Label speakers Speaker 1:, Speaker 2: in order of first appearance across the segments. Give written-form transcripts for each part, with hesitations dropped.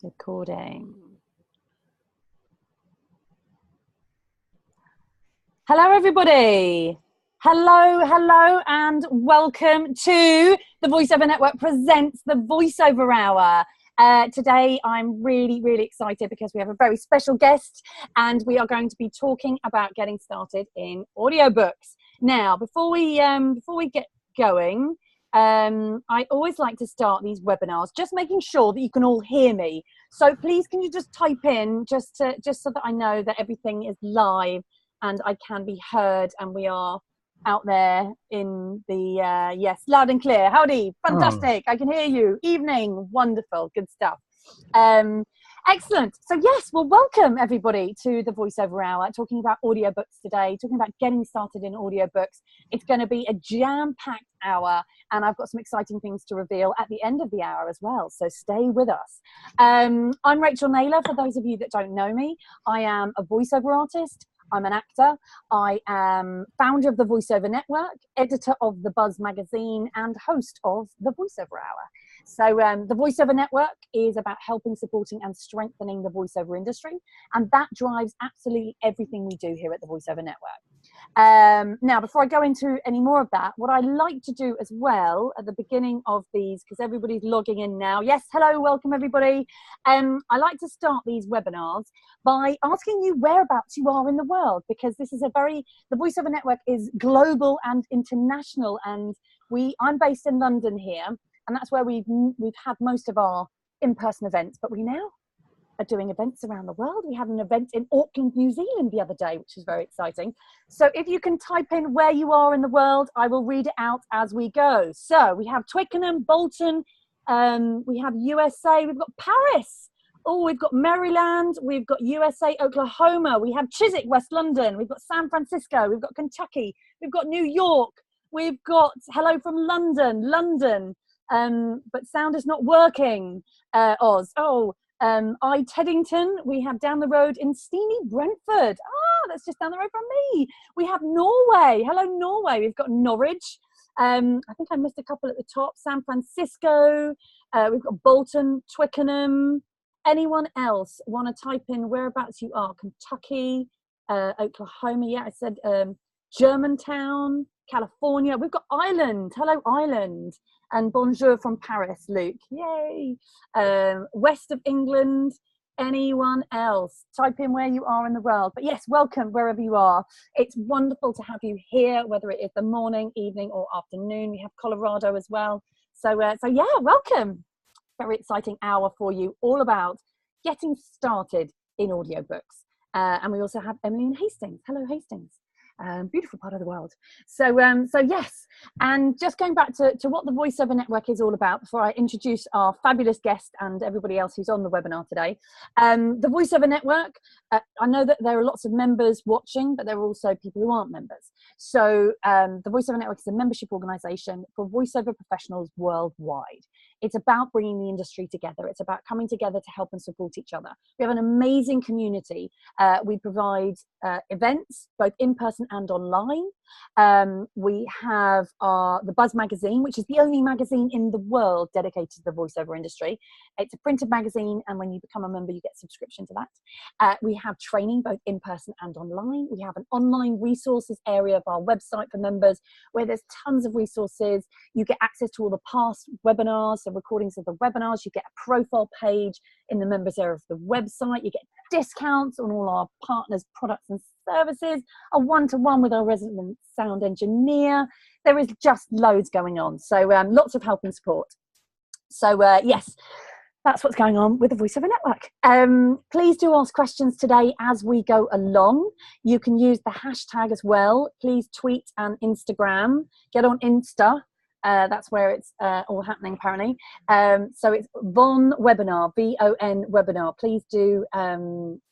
Speaker 1: Recording. Hello, everybody. Hello, and welcome to the Voiceover Network presents the Voiceover Hour. Today, I'm really excited because we have a very special guest, and we are going to be talking about getting started in audiobooks. Now, before we get going, I always like to start these webinars just making sure that you can all hear me. So please, can you just type in just so that I know that everything is live and I can be heard and we are out there in the yes, loud and clear. Howdy, fantastic. I can hear you. Evening, wonderful, good stuff. Excellent. So yes, well, welcome everybody to the Voiceover Hour, talking about audiobooks today, talking about getting started in audiobooks. It's going to be a jam-packed hour, and I've got some exciting things to reveal at the end of the hour as well, so stay with us. I'm Rachel Naylor. For those of you that don't know me, I am a voiceover artist. I'm an actor. I am founder of the Voiceover Network, editor of The Buzz magazine, and host of the Voiceover Hour. So the Voiceover Network is about helping, supporting, and strengthening the voiceover industry, and that drives absolutely everything we do here at the Voiceover Network. Now, before I go into any more of that, what I like to do as well at the beginning of these, because everybody's logging in now. Yes, hello, welcome everybody. I like to start these webinars by asking you whereabouts you are in the world, because this is the Voiceover Network is global and international, and I'm based in London here, and that's where we've had most of our in-person events, but we now are doing events around the world. We had an event in Auckland, New Zealand the other day, which is very exciting. So if you can type in where you are in the world, I will read it out as we go. So we have Twickenham, Bolton, we have USA, we've got Paris. Oh, we've got Maryland, we've got USA, Oklahoma, we have Chiswick, West London, we've got San Francisco, we've got Kentucky, we've got New York, we've got hello from London, but sound is not working, Oz. I Teddington, we have down the road in steamy Brentford. That's just down the road from me. We have Norway, hello Norway, we've got Norwich. I think I missed a couple at the top. San Francisco, we've got Bolton, Twickenham. Anyone else want to type in whereabouts you are? Kentucky, Oklahoma, yeah, I said Germantown, California. We've got Ireland, hello Ireland. And bonjour from Paris, Luke, yay. West of England, anyone else? Type in where you are in the world. But yes, welcome wherever you are. It's wonderful to have you here, whether it is the morning, evening, or afternoon. We have Colorado as well. So yeah, welcome. Very exciting hour for you, all about getting started in audiobooks. And we also have Emily in Hastings. Hello, Hastings. Beautiful part of the world. So yes, and just going back to what the Voiceover Network is all about before I introduce our fabulous guest and everybody else who's on the webinar today. The Voiceover Network, I know that there are lots of members watching, but there are also people who aren't members. So the Voiceover Network is a membership organisation for voiceover professionals worldwide. It's about bringing the industry together. It's about coming together to help and support each other. We have an amazing community. We provide events, both in person and online. We have the Buzz magazine, which is the only magazine in the world dedicated to the voiceover industry. It's a printed magazine, and when you become a member, you get a subscription to that. We have training, both in person and online. We have an online resources area of our website for members, where there's tons of resources. You get access to all the past webinars, the recordings of the webinars. You get a profile page in the members area of the website. You get discounts on all our partners' products and services, a one-to-one with our resident sound engineer. There is just loads going on. So lots of help and support. So yes, that's what's going on with the Voiceover Network. Please do ask questions today as we go along. You can use the hashtag as well. Please tweet and Instagram. Get on Insta. That's where it's all happening apparently. So it's Von Webinar, VON Webinar. Please do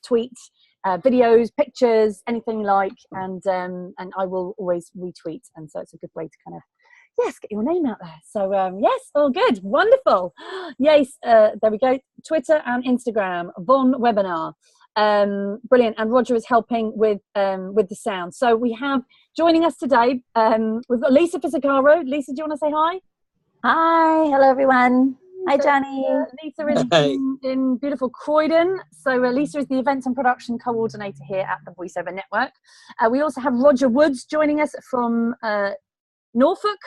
Speaker 1: tweet videos, pictures, anything like, and I will always retweet. And so it's a good way to kind of, yes, get your name out there. So yes, all good, wonderful. Yes, there we go. Twitter and Instagram, Von Webinar. Brilliant. And Roger is helping with the sound. So we have joining us today, we've got Lisa Fisicharo. Lisa, do you want to say hi?
Speaker 2: Hi, hello everyone.
Speaker 1: Hi, Johnny. Lisa in beautiful Croydon. So Lisa is the events and production coordinator here at the Voiceover Network. We also have Roger Woods joining us from Norfolk.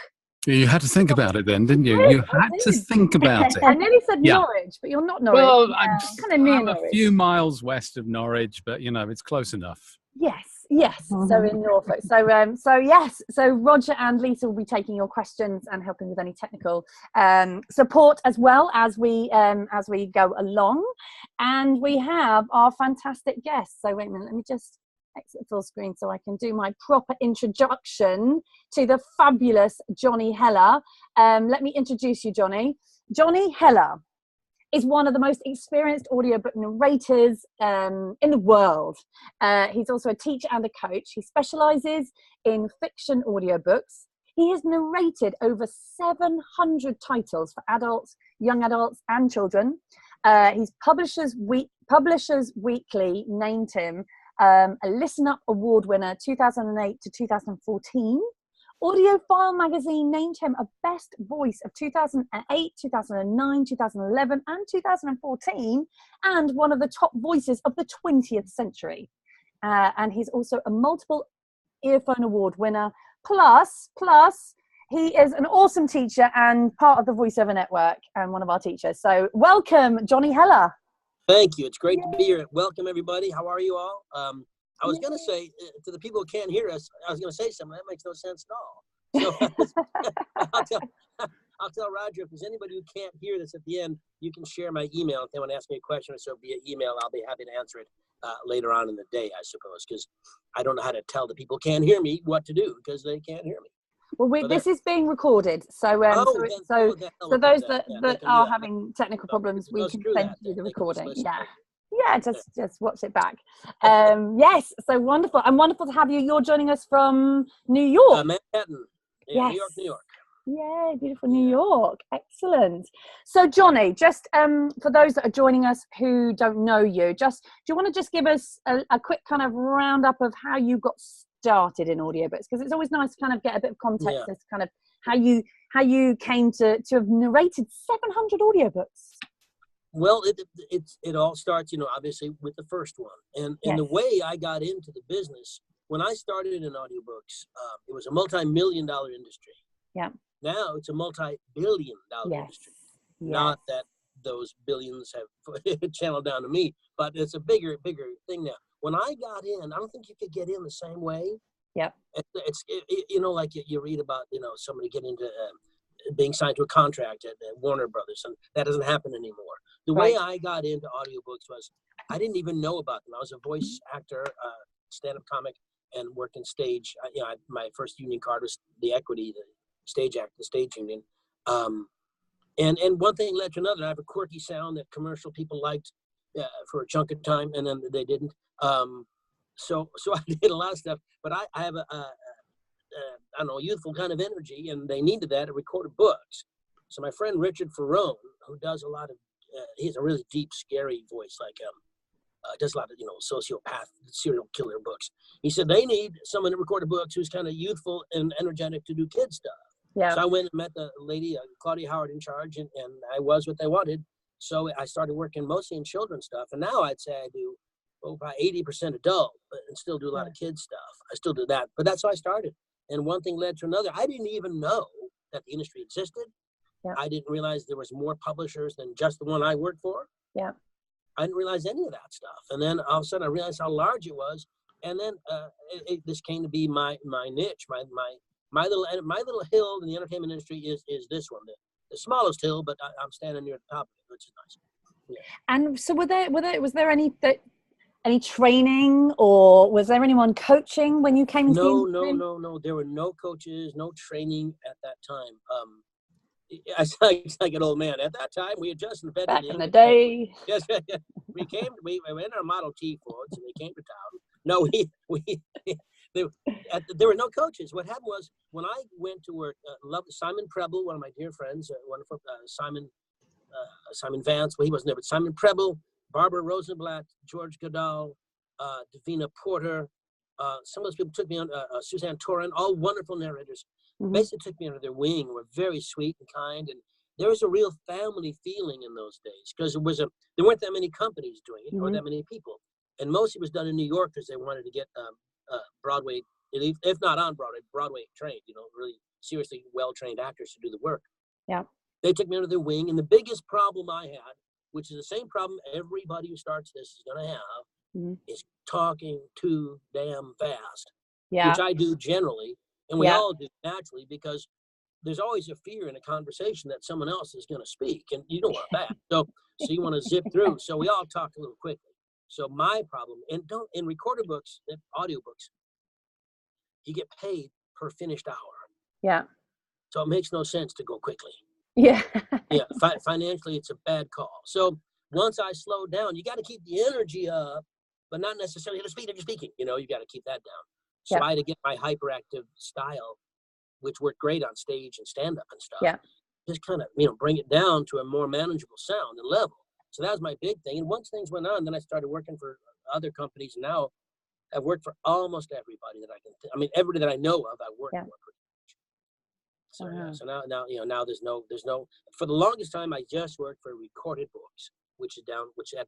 Speaker 2: You had to think about it then, didn't you? You had to think about it.
Speaker 1: I nearly said Norwich, but you're not Norwich.
Speaker 2: Well,
Speaker 1: I'm kind of near
Speaker 2: I'm
Speaker 1: Norwich.
Speaker 2: a few miles west of Norwich, but it's close enough.
Speaker 1: Yes. So in Norfolk. So Roger and Lisa will be taking your questions and helping with any technical support as well as we go along. And we have our fantastic guests. So wait a minute, let me just exit full screen so I can do my proper introduction to the fabulous Johnny Heller. Let me introduce you, Johnny. Johnny Heller is one of the most experienced audiobook narrators in the world. He's also a teacher and a coach. He specializes in fiction audiobooks. He has narrated over 700 titles for adults, young adults, and children. His Publishers Weekly named him a Listen Up Award winner 2008 to 2014. Audiophile magazine named him a best voice of 2008, 2009, 2011, and 2014, and one of the top voices of the 20th century. And he's also a multiple earphone award winner. Plus, he is an awesome teacher and part of the Voiceover Network and one of our teachers. So welcome, Johnny Heller.
Speaker 3: Thank you. It's great to be here. Welcome, everybody. How are you all? I was going to say to the people who can't hear us, I was going to say something that makes no sense at all. So I'll tell Roger, if there's anybody who can't hear this at the end, you can share my email. If they want to ask me a question or so via email, I'll be happy to answer it later on in the day, I suppose, because I don't know how to tell the people who can't hear me what to do because they can't hear me.
Speaker 1: Well, this is being recorded, so those that are having technical problems, we can send you the recording. Just watch it back. Yes, so wonderful, and wonderful to have you. You're joining us from New York,
Speaker 3: Manhattan. Yeah, yes. New York.
Speaker 1: Yeah, beautiful New York. Excellent. So, Johnny, just for those that are joining us who don't know you, do you want to just give us a quick kind of roundup of how you got started in audiobooks? Because it's always nice to kind of get a bit of context as to kind of how you came to have narrated 700 audiobooks.
Speaker 3: Well, it all starts, obviously with the first one, and the way I got into the business when I started in audiobooks, it was a multi-million-dollar industry.
Speaker 1: Yeah.
Speaker 3: Now it's a multi-billion-dollar industry. Yes. Not that those billions have channeled down to me, but it's a bigger thing now. When I got in, I don't think you could get in the same way.
Speaker 1: Yep.
Speaker 3: It's like you read about, somebody getting into being signed to a contract at Warner Brothers, and that doesn't happen anymore. The way I got into audiobooks was I didn't even know about them. I was a voice actor, stand-up comic, and worked in stage. My first union card was the Equity, the stage act, the stage union. And one thing led to another. I have a quirky sound that commercial people liked for a chunk of time, and then they didn't. So I did a lot of stuff, but I have I don't know, youthful kind of energy, and they needed that to record books. So my friend Richard Ferrone, who does a lot of, he's a really deep, scary voice, like does a lot of, sociopath, serial killer books. He said they need someone to record books who's kind of youthful and energetic to do kid stuff. Yeah. So I went and met the lady, Claudia Howard, in charge, and I was what they wanted. So I started working mostly in children's stuff, and now I'd say I do about 80% adult, and still do a lot of kid stuff. I still do that, but that's how I started. And one thing led to another. I didn't even know that the industry existed. Yeah. I didn't realize there was more publishers than just the one I worked for. Yeah. I didn't realize any of that stuff. And then all of a sudden I realized how large it was. And then this came to be my niche, my little hill in the entertainment industry is this one, the smallest hill, but I'm standing near the top of it, which is nice. Yeah.
Speaker 1: And so was there any training, or was there anyone coaching when you came into the industry?
Speaker 3: No. There were no coaches, no training at that time. I sound like an old man. At that time, we had just invented
Speaker 1: back in the day.
Speaker 3: Yes, we went our Model T Fords, and we came to town. No, there were no coaches. What happened was when I went to work, Simon Preble, one of my dear friends, wonderful Simon Vance. Well, he wasn't there, but Simon Preble, Barbara Rosenblatt, George Goodall, Davina Porter. Some of those people took me on, Suzanne Torin, all wonderful narrators. Mm-hmm. Basically took me under their wing, were very sweet and kind, there was a real family feeling in those days because there weren't that many companies doing it or that many people. And mostly it was done in New York because they wanted to get Broadway, if not on Broadway, Broadway trained, really seriously well-trained actors to do the work.
Speaker 1: Yeah.
Speaker 3: They took me under their wing. And the biggest problem I had, which is the same problem everybody who starts this is going to have, is talking too damn fast, which I do generally. And we all do naturally because there's always a fear in a conversation that someone else is going to speak, and you don't want that. So you want to zip through. So we all talk a little quickly. So my problem, in recorded books, audiobooks, you get paid per finished hour.
Speaker 1: Yeah.
Speaker 3: So it makes no sense to go quickly.
Speaker 1: Yeah.
Speaker 3: Yeah. Financially, it's a bad call. So once I slow down, you got to keep the energy up, but not necessarily the speed of your speaking. You got to keep that down. So I had to get my hyperactive style, which worked great on stage and stand-up and stuff.
Speaker 1: Yeah.
Speaker 3: Just kind of, bring it down to a more manageable sound and level. So that was my big thing. And once things went on, then I started working for other companies. And now I've worked for almost everybody that I can. Everybody that I know of, I've worked for. So so now there's no. For the longest time, I just worked for Recorded Books, which at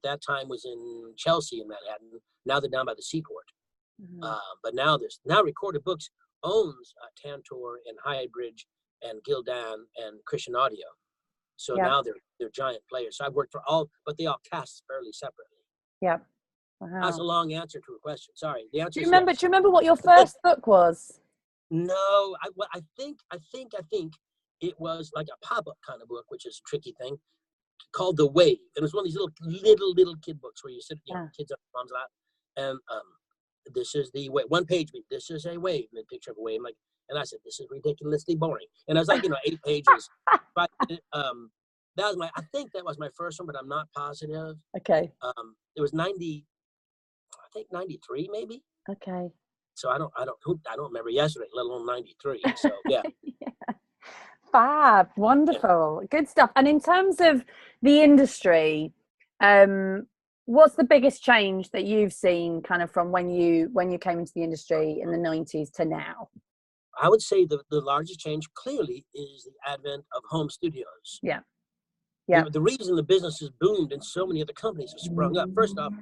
Speaker 3: that time was in Chelsea in Manhattan. Now they're down by the seaport. But now Recorded Books owns Tantor and Highbridge and Gildan and Christian Audio. So now they're giant players. So I've worked for all, but they all cast fairly separately.
Speaker 1: Yeah. Wow.
Speaker 3: That's a long answer to a question. Sorry. The answer.
Speaker 1: Do you remember what your first book was? No,
Speaker 3: I think it was like a pop-up kind of book, which is a tricky thing, called The Wave. It was one of these little kid books where you sit, kids up mom's lap, and this is the way. One page, this is a wave, and a picture of a wave. And I said, this is ridiculously boring. And I was like, 8 pages. But I think that was my first one, but I'm not positive.
Speaker 1: Okay.
Speaker 3: It was 93 maybe.
Speaker 1: Okay.
Speaker 3: So I don't remember yesterday, let alone 93. So yeah.
Speaker 1: Fab, wonderful, good stuff. And in terms of the industry, what's the biggest change that you've seen kind of from when you came into the industry in the 90s to now?
Speaker 3: I would say the largest change clearly is the advent of home studios.
Speaker 1: Yeah.
Speaker 3: The reason the business has boomed and so many other companies have sprung up. First off,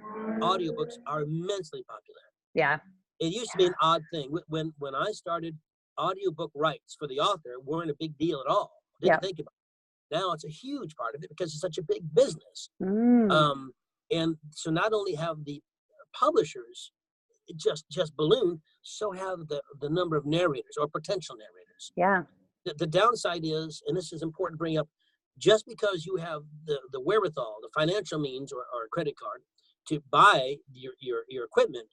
Speaker 3: audiobooks are immensely popular.
Speaker 1: Yeah.
Speaker 3: It used to be an odd thing. When I started, audiobook rights for the author weren't a big deal at all. Didn't think about it. Now it's a huge part of it because it's such a big business. And so not only have the publishers just ballooned, so have the number of narrators or potential narrators.
Speaker 1: Yeah.
Speaker 3: The downside is, and this is important to bring up, just because you have the wherewithal, the financial means or a credit card to buy your equipment,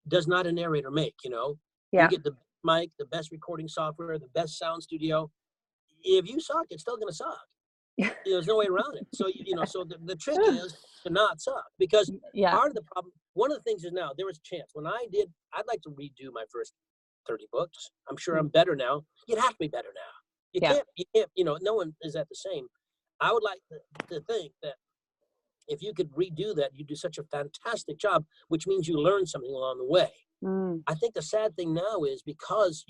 Speaker 3: does not a narrator make, You get the mic, the best recording software, the best sound studio. If you suck, it's still going to suck. There's no way around it. So, so the trick is to not suck, because part of the problem, one of the things is now there was a chance when I'd like to redo my first 30 books. I'm sure I'm better now. You'd have to be better now. You can't, no one is at the same. I would like to think that if you could redo that, you do such a fantastic job, which means you learn something along the way. I think the sad thing now is because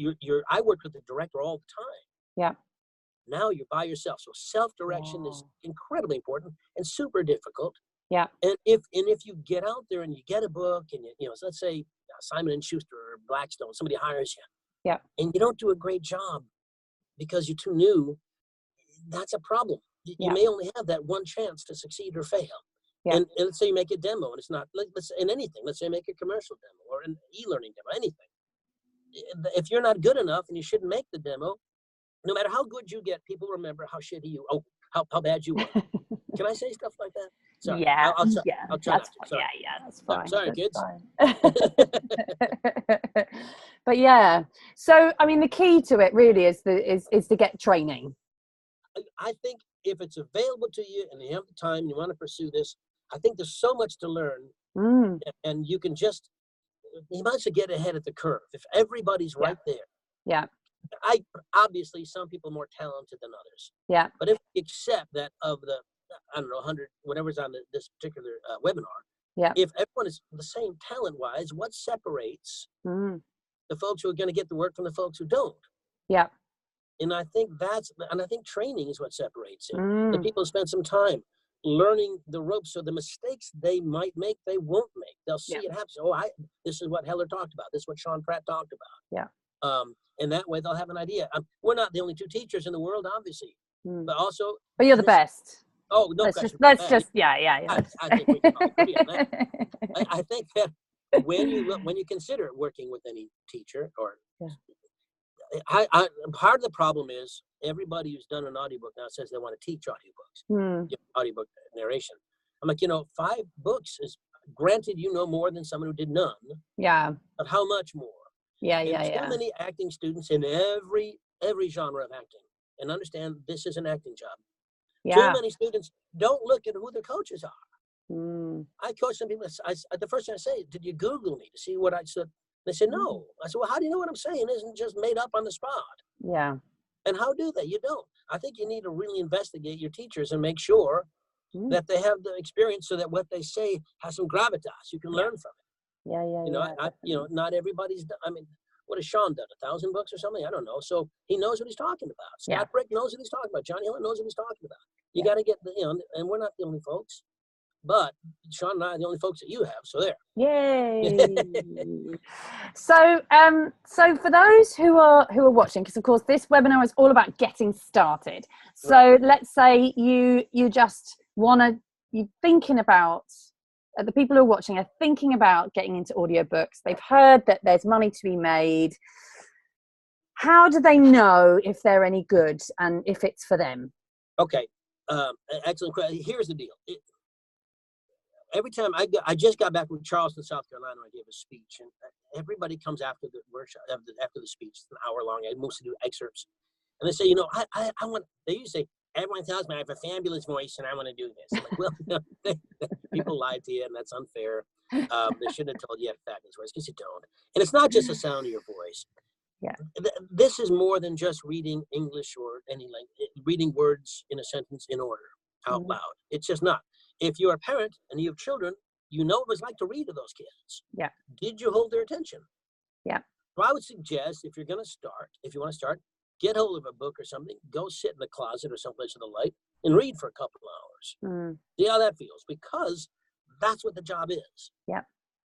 Speaker 3: I worked with the director all the time.
Speaker 1: Yeah.
Speaker 3: Now you're by yourself. So self-direction is incredibly important and super difficult.
Speaker 1: Yeah.
Speaker 3: And if you get out there and you get a book and so let's say Simon & Schuster or Blackstone, somebody hires you. Yeah. And you don't do a great job because you're too new, that's a problem. You may only have that one chance to succeed or fail. Yeah. And let's say you make a demo and it's not, let's say make a commercial demo or an e-learning demo, anything. If you're not good enough and you shouldn't make the demo, no matter how good you get, people remember how shitty how bad you were. Can I say stuff like that? Sorry.
Speaker 1: Yeah.
Speaker 3: I'll try not to. Sorry.
Speaker 1: Yeah, that's fine.
Speaker 3: Sorry,
Speaker 1: that's
Speaker 3: kids.
Speaker 1: Fine. But yeah, so I mean, the key to it really is to get training.
Speaker 3: I think if it's available to you and you have the time and you want to pursue this, I think there's so much to learn, and you might as well get ahead of the curve. If everybody's right there. Yeah. Obviously some people are more talented than others. Yeah. But if you accept that of the, 100, whatever's on this particular webinar, if everyone is the same talent-wise, what separates the folks who are going to get the work from the folks who don't? Yeah. And I think training is what separates it. The people spend some time learning the ropes, so the mistakes they might make, they won't make. They'll see it happen. Oh, this is what Heller talked about. This is what Sean Pratt talked about.
Speaker 1: Yeah.
Speaker 3: And that way they'll have an idea. We're not the only two teachers in the world, obviously, but also.
Speaker 1: But you're the best.
Speaker 3: Oh, no question.
Speaker 1: Let's just, yeah.
Speaker 3: I think we can all agree on that. I think that when you consider working with any teacher, or part of the problem is everybody who's done an audiobook now says they want to teach audiobooks, audiobook narration. I'm like, 5 books is granted, more than someone who did none. Yeah. But how much more?
Speaker 1: Yeah.
Speaker 3: So many acting students in every genre of acting, and understand this is an acting job. Yeah. Too many students don't look at who their coaches are. I coach some people. The first thing I say, did you Google me to see what I said? They said, no. I said, well, how do you know what I'm saying isn't just made up on the spot? Yeah. And how do they? You don't. I think you need to really investigate your teachers and make sure that they have the experience, so that what they say has some gravitas. You can learn from it. Not everybody's. What has Sean done? 1,000 books or something? I don't know. So he knows what he's talking about. Scott Brick knows what he's talking about. Johnny Hill knows what he's talking about. You got to get and we're not the only folks, but Sean and I are the only folks that you have. So there.
Speaker 1: Yay. So for those who are watching, because of course this webinar is all about getting started. So let's say you just you're thinking about. The people who are watching are thinking about getting into audiobooks. They've heard that there's money to be made. How do they know if they're any good and if it's for them?
Speaker 3: Okay, excellent question. Here's the deal. Every time I just got back from Charleston, South Carolina, I gave a speech, and everybody comes after the workshop, after the speech. It's an hour long. I mostly do excerpts, and they say, I want. They used to say, everyone tells me I have a fabulous voice and I want to do this. I'm like, well, people lie to you, and that's unfair. They shouldn't have told you you had a fabulous voice, because you don't. And it's not just the sound of your voice. Yeah. This is more than just reading English or any language, reading words in a sentence in order out loud. It's just not. If you're a parent and you have children, you know what it's like to read to those kids. Yeah. Did you hold their attention? Yeah. So I would suggest, if you want to start, get hold of a book or something, go sit in the closet or someplace with a light and read for a couple of hours. See how that feels, because that's what the job is. Yeah.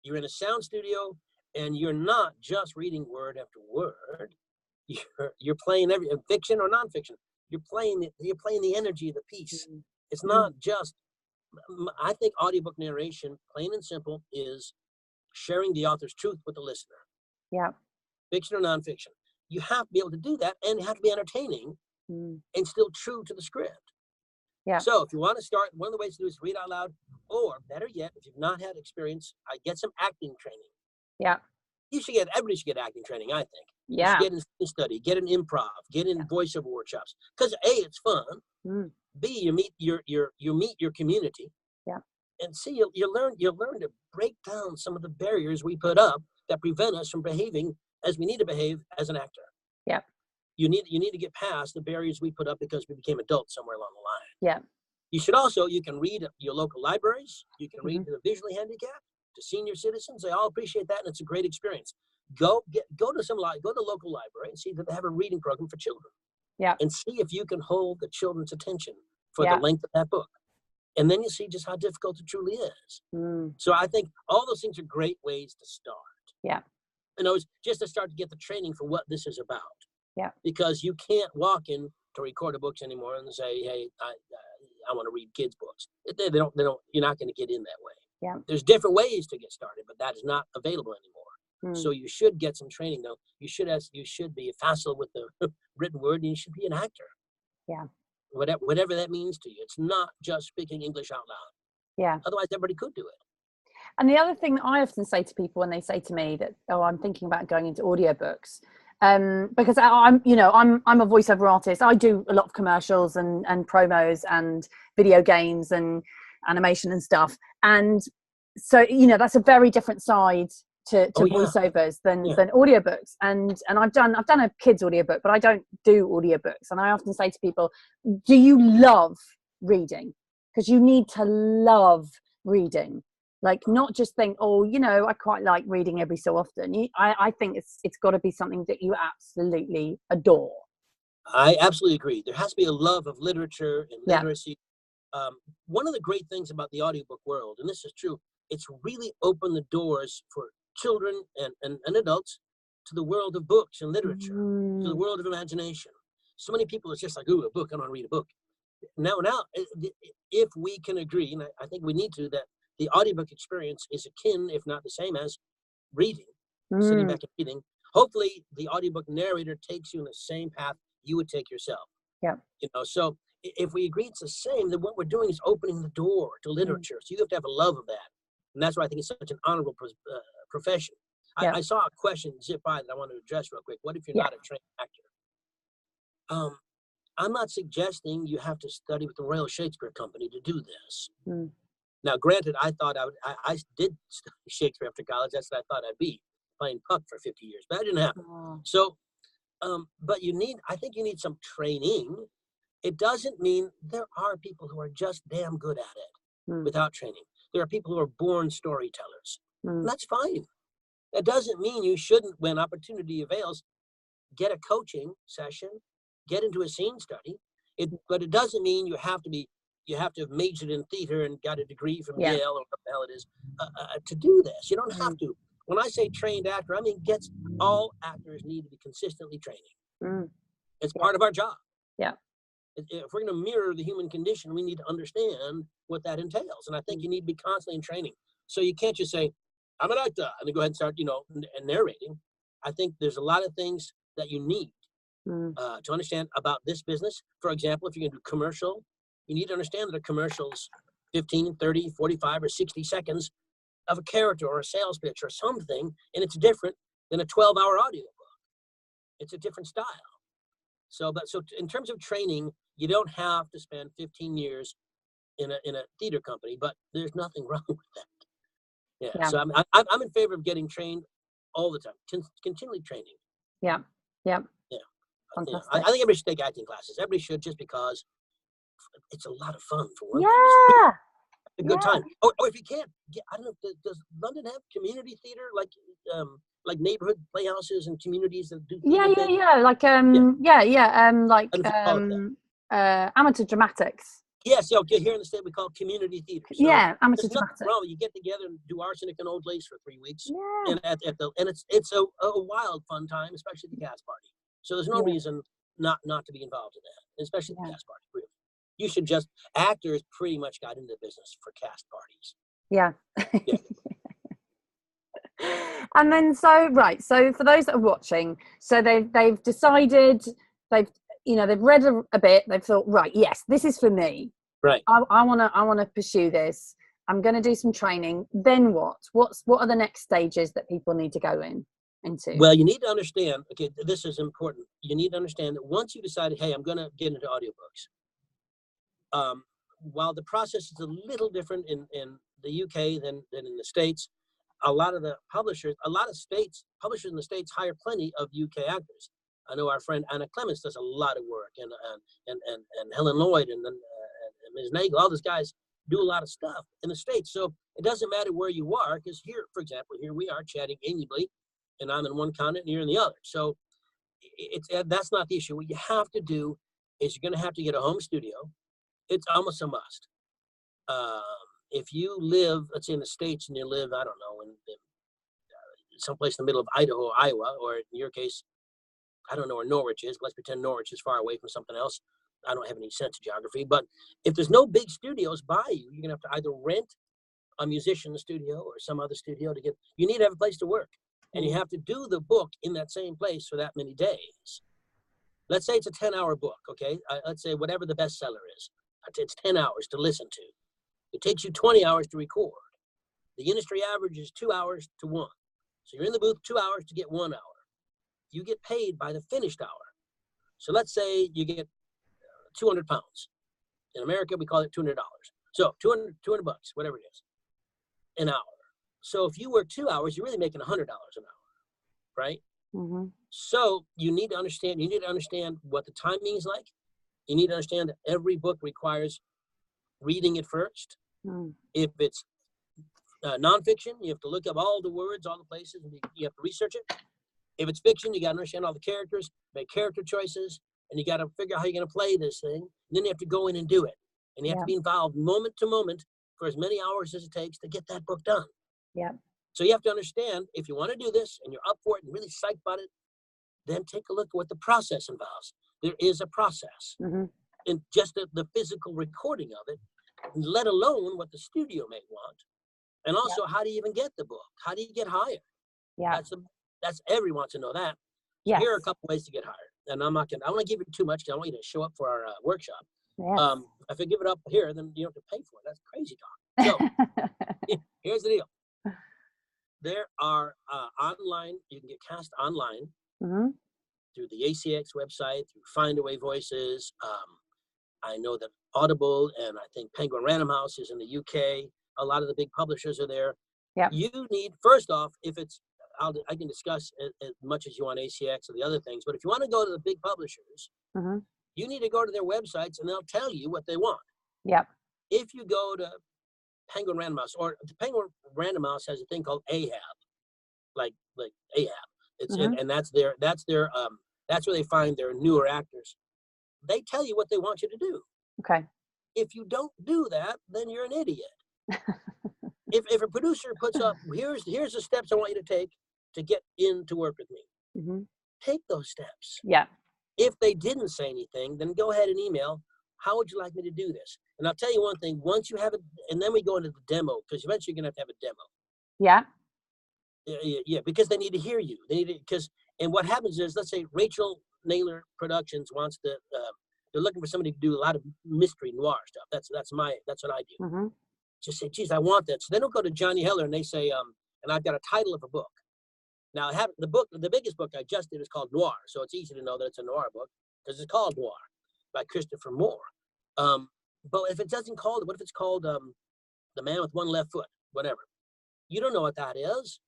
Speaker 3: You're in a sound studio, and you're not just reading word after word. You're playing fiction or nonfiction. You're playing the energy of the piece. It's not just. I think audiobook narration, plain and simple, is sharing the author's truth with the listener. Yeah. Fiction or nonfiction. You have to be able to do that, and you have to be entertaining and still true to the script. Yeah. So if you want to start, one of the ways to do is read out loud, or better yet, if you've not had experience, get some acting training. Yeah. Everybody should get acting training, I think. Yeah. You should get in study, get in improv, get in voiceover workshops. Because A, it's fun. B, you meet your community. Yeah. And C, you learn to break down some of the barriers we put up that prevent us from behaving as we need to behave as an actor. Yeah. You need to get past the barriers we put up because we became adults somewhere along the line. Yeah. You can read at your local libraries. You can read to the visually handicapped, to senior citizens. They all appreciate that, and it's a great experience. Go to the local library and see that they have a reading program for children. Yeah. And see if you can hold the children's attention for the length of that book. And then you see just how difficult it truly is. So I think all those things are great ways to start. Yeah. Just to start to get the training for what this is about. Yeah. Because you can't walk in to record books anymore and say, hey, I want to read kids' books. They don't. You're not going to get in that way. Yeah. There's different ways to get started, but that is not available anymore. So you should get some training, though. You should be facile with the written word, and you should be an actor. Yeah. Whatever that means to you. It's not just speaking English out loud. Yeah. Otherwise, everybody could do it.
Speaker 1: And the other thing that I often say to people when they say to me that, I'm thinking about going into audiobooks, because I'm a voiceover artist. I do a lot of commercials and promos and video games and animation and stuff. And so, that's a very different side to voiceovers than audiobooks. And I've done a kids audiobook, but I don't do audiobooks. And I often say to people, do you love reading? Because you need to love reading. Like, not just think, I quite like reading every so often. I think it's got to be something that you absolutely adore.
Speaker 3: I absolutely agree. There has to be a love of literature and
Speaker 1: Yeah.
Speaker 3: literacy. One of the great things about the audiobook world, and this is true, it's really opened the doors for children and adults to the world of books and literature, to the world of imagination. So many people are just like, ooh, a book, I don't want to read a book. Now, if we can agree, and I think we need to, that the audiobook experience is akin, if not the same as reading, sitting back and reading. Hopefully, the audiobook narrator takes you in the same path you would take yourself.
Speaker 1: Yeah.
Speaker 3: So if we agree it's the same, then what we're doing is opening the door to literature. So you have to have a love of that. And that's why I think it's such an honorable profession.
Speaker 1: Yeah.
Speaker 3: I saw a question zip by that I want to address real quick. What if you're not a trained actor? I'm not suggesting you have to study with the Royal Shakespeare Company to do this. Now, granted, I thought I did study Shakespeare after college. That's what I thought I'd be, playing Puck for 50 years, but that didn't happen. So, but I think you need some training. It doesn't mean there are people who are just damn good at it without training. There are people who are born storytellers. That's fine. That doesn't mean you shouldn't, when opportunity avails, get a coaching session, get into a scene study. But it doesn't mean you have to have majored in theater and got a degree from Yale or what the hell it is to do this. You don't have to. When I say trained actor, I mean all actors need to be consistently training. It's part of our job.
Speaker 1: Yeah.
Speaker 3: If we're going to mirror the human condition, we need to understand what that entails. And I think you need to be constantly in training. So you can't just say, I'm an actor, and then go ahead and start, and narrating. I think there's a lot of things that you need to understand about this business. For example, if you're going to do commercial, you need to understand that a commercial's 15, 30, 45, or 60 seconds of a character or a sales pitch or something, and it's different than a 12-hour audiobook. It's a different style. So in terms of training, you don't have to spend 15 years in a theater company, but there's nothing wrong with that. Yeah. So I'm in favor of getting trained all the time, continually training.
Speaker 1: Yeah.
Speaker 3: Fantastic. I think everybody should take acting classes. Everybody should, just because it's a lot of fun for one.
Speaker 1: Yeah.
Speaker 3: A good time. Or if you can't, I don't know. Does London have community theater like neighborhood playhouses and communities that do?
Speaker 1: Like amateur dramatics.
Speaker 3: Yes, here in the state we call it community theater. So
Speaker 1: amateur dramatics.
Speaker 3: Wrong. You get together and do arsenic and old lace for 3 weeks, and it's a wild fun time, especially the cast party. So there's no reason not to be involved in that, especially the cast party. Really, you should actors pretty much got into the business for cast parties.
Speaker 1: Yeah. And then so for those that are watching, so they've decided, they've read a bit, they've thought, right, yes, this is for me.
Speaker 3: Right.
Speaker 1: I want to pursue this. I'm going to do some training. Then what? What are the next stages that people need to go into?
Speaker 3: Well, you need to understand, okay, this is important. You need to understand that once you decided, hey, I'm going to get into audiobooks, while the process is a little different in the UK than in the States, a lot of publishers in the States hire plenty of UK actors. I know our friend Anna Clements does a lot of work, and Helen Lloyd and Ms. Nagel, all those guys do a lot of stuff in the States. So it doesn't matter where you are, because here, for example, here we are chatting amiably, and I'm in one continent and you're in the other. So that's not the issue. What you have to do is you're going to have to get a home studio. It's almost a must. If you live, let's say in the States, and you live, I don't know, in someplace in the middle of Idaho, or Iowa, or in your case, I don't know where Norwich is. Let's pretend Norwich is far away from something else. I don't have any sense of geography. But if there's no big studios by you, you're going to have to either rent a musician's studio or some other studio you need to have a place to work. And you have to do the book in that same place for that many days. Let's say it's a 10-hour book, okay? Let's say whatever the bestseller is. It's 10 hours to listen to. It takes you 20 hours to record. The industry average is 2 hours to 1. So you're in the booth 2 hours to get 1 hour. You get paid by the finished hour. So let's say you get 200 pounds. In America, we call it $200. So 200 bucks, whatever it is, an hour. So if you work 2 hours, you're really making $100 an hour, right?
Speaker 1: Mm-hmm.
Speaker 3: So you need to understand what the timing is like. You need to understand that every book requires reading it first. If it's nonfiction, you have to look up all the words, all the places, and you have to research it. If it's fiction, you got to understand all the characters, make character choices, and you got to figure out how you're going to play this thing. And then you have to go in and do it. And you have to be involved moment to moment for as many hours as it takes to get that book done.
Speaker 1: Yeah.
Speaker 3: So you have to understand, if you want to do this and you're up for it and really psyched about it, then take a look at what the process involves. There is a process. And just the physical recording of it, let alone what the studio may want. And also, how do you even get the book? How do you get hired?
Speaker 1: Yeah.
Speaker 3: That's everyone wants to know that. So here are a couple ways to get hired. And I'm not going to, I don't want to give you too much because I want you to show up for our workshop.
Speaker 1: Yes.
Speaker 3: If I give it up here, then you don't have to pay for it. That's crazy talk. So here's the deal. There are online, you can get cast online through the ACX website, through Findaway Voices. I know that Audible and I think Penguin Random House is in the UK. A lot of the big publishers are there.
Speaker 1: Yeah.
Speaker 3: You need, first off, if it's, I can discuss as much as you want ACX or the other things, but if you want to go to the big publishers, you need to go to their websites and they'll tell you what they want.
Speaker 1: Yep.
Speaker 3: If you go to Penguin Random House, or the Penguin Random House has a thing called Ahab, like Ahab. It's and that's where they find their newer actors. They tell you what they want you to do.
Speaker 1: Okay.
Speaker 3: If you don't do that, then you're an idiot. if a producer puts up, here's the steps I want you to take to get in to work with me. Take those steps.
Speaker 1: Yeah.
Speaker 3: If they didn't say anything, then go ahead and email, how would you like me to do this? And I'll tell you one thing, once you have it, and then we go into the demo, because eventually you're going to have a demo.
Speaker 1: Yeah.
Speaker 3: Yeah, because they need to hear you. They need to, because, and what happens is, let's say Rachel Naylor Productions wants to, they're looking for somebody to do a lot of mystery noir stuff. That's what I do. Just say, geez, I want that. So they don't go to Johnny Heller and they say, and I've got a title of a book. Now I have the biggest book I just did is called Noir. So it's easy to know that it's a noir book because it's called Noir by Christopher Moore. But if it doesn't call it, what if it's called The Man with One Left Foot, whatever? You don't know what that is.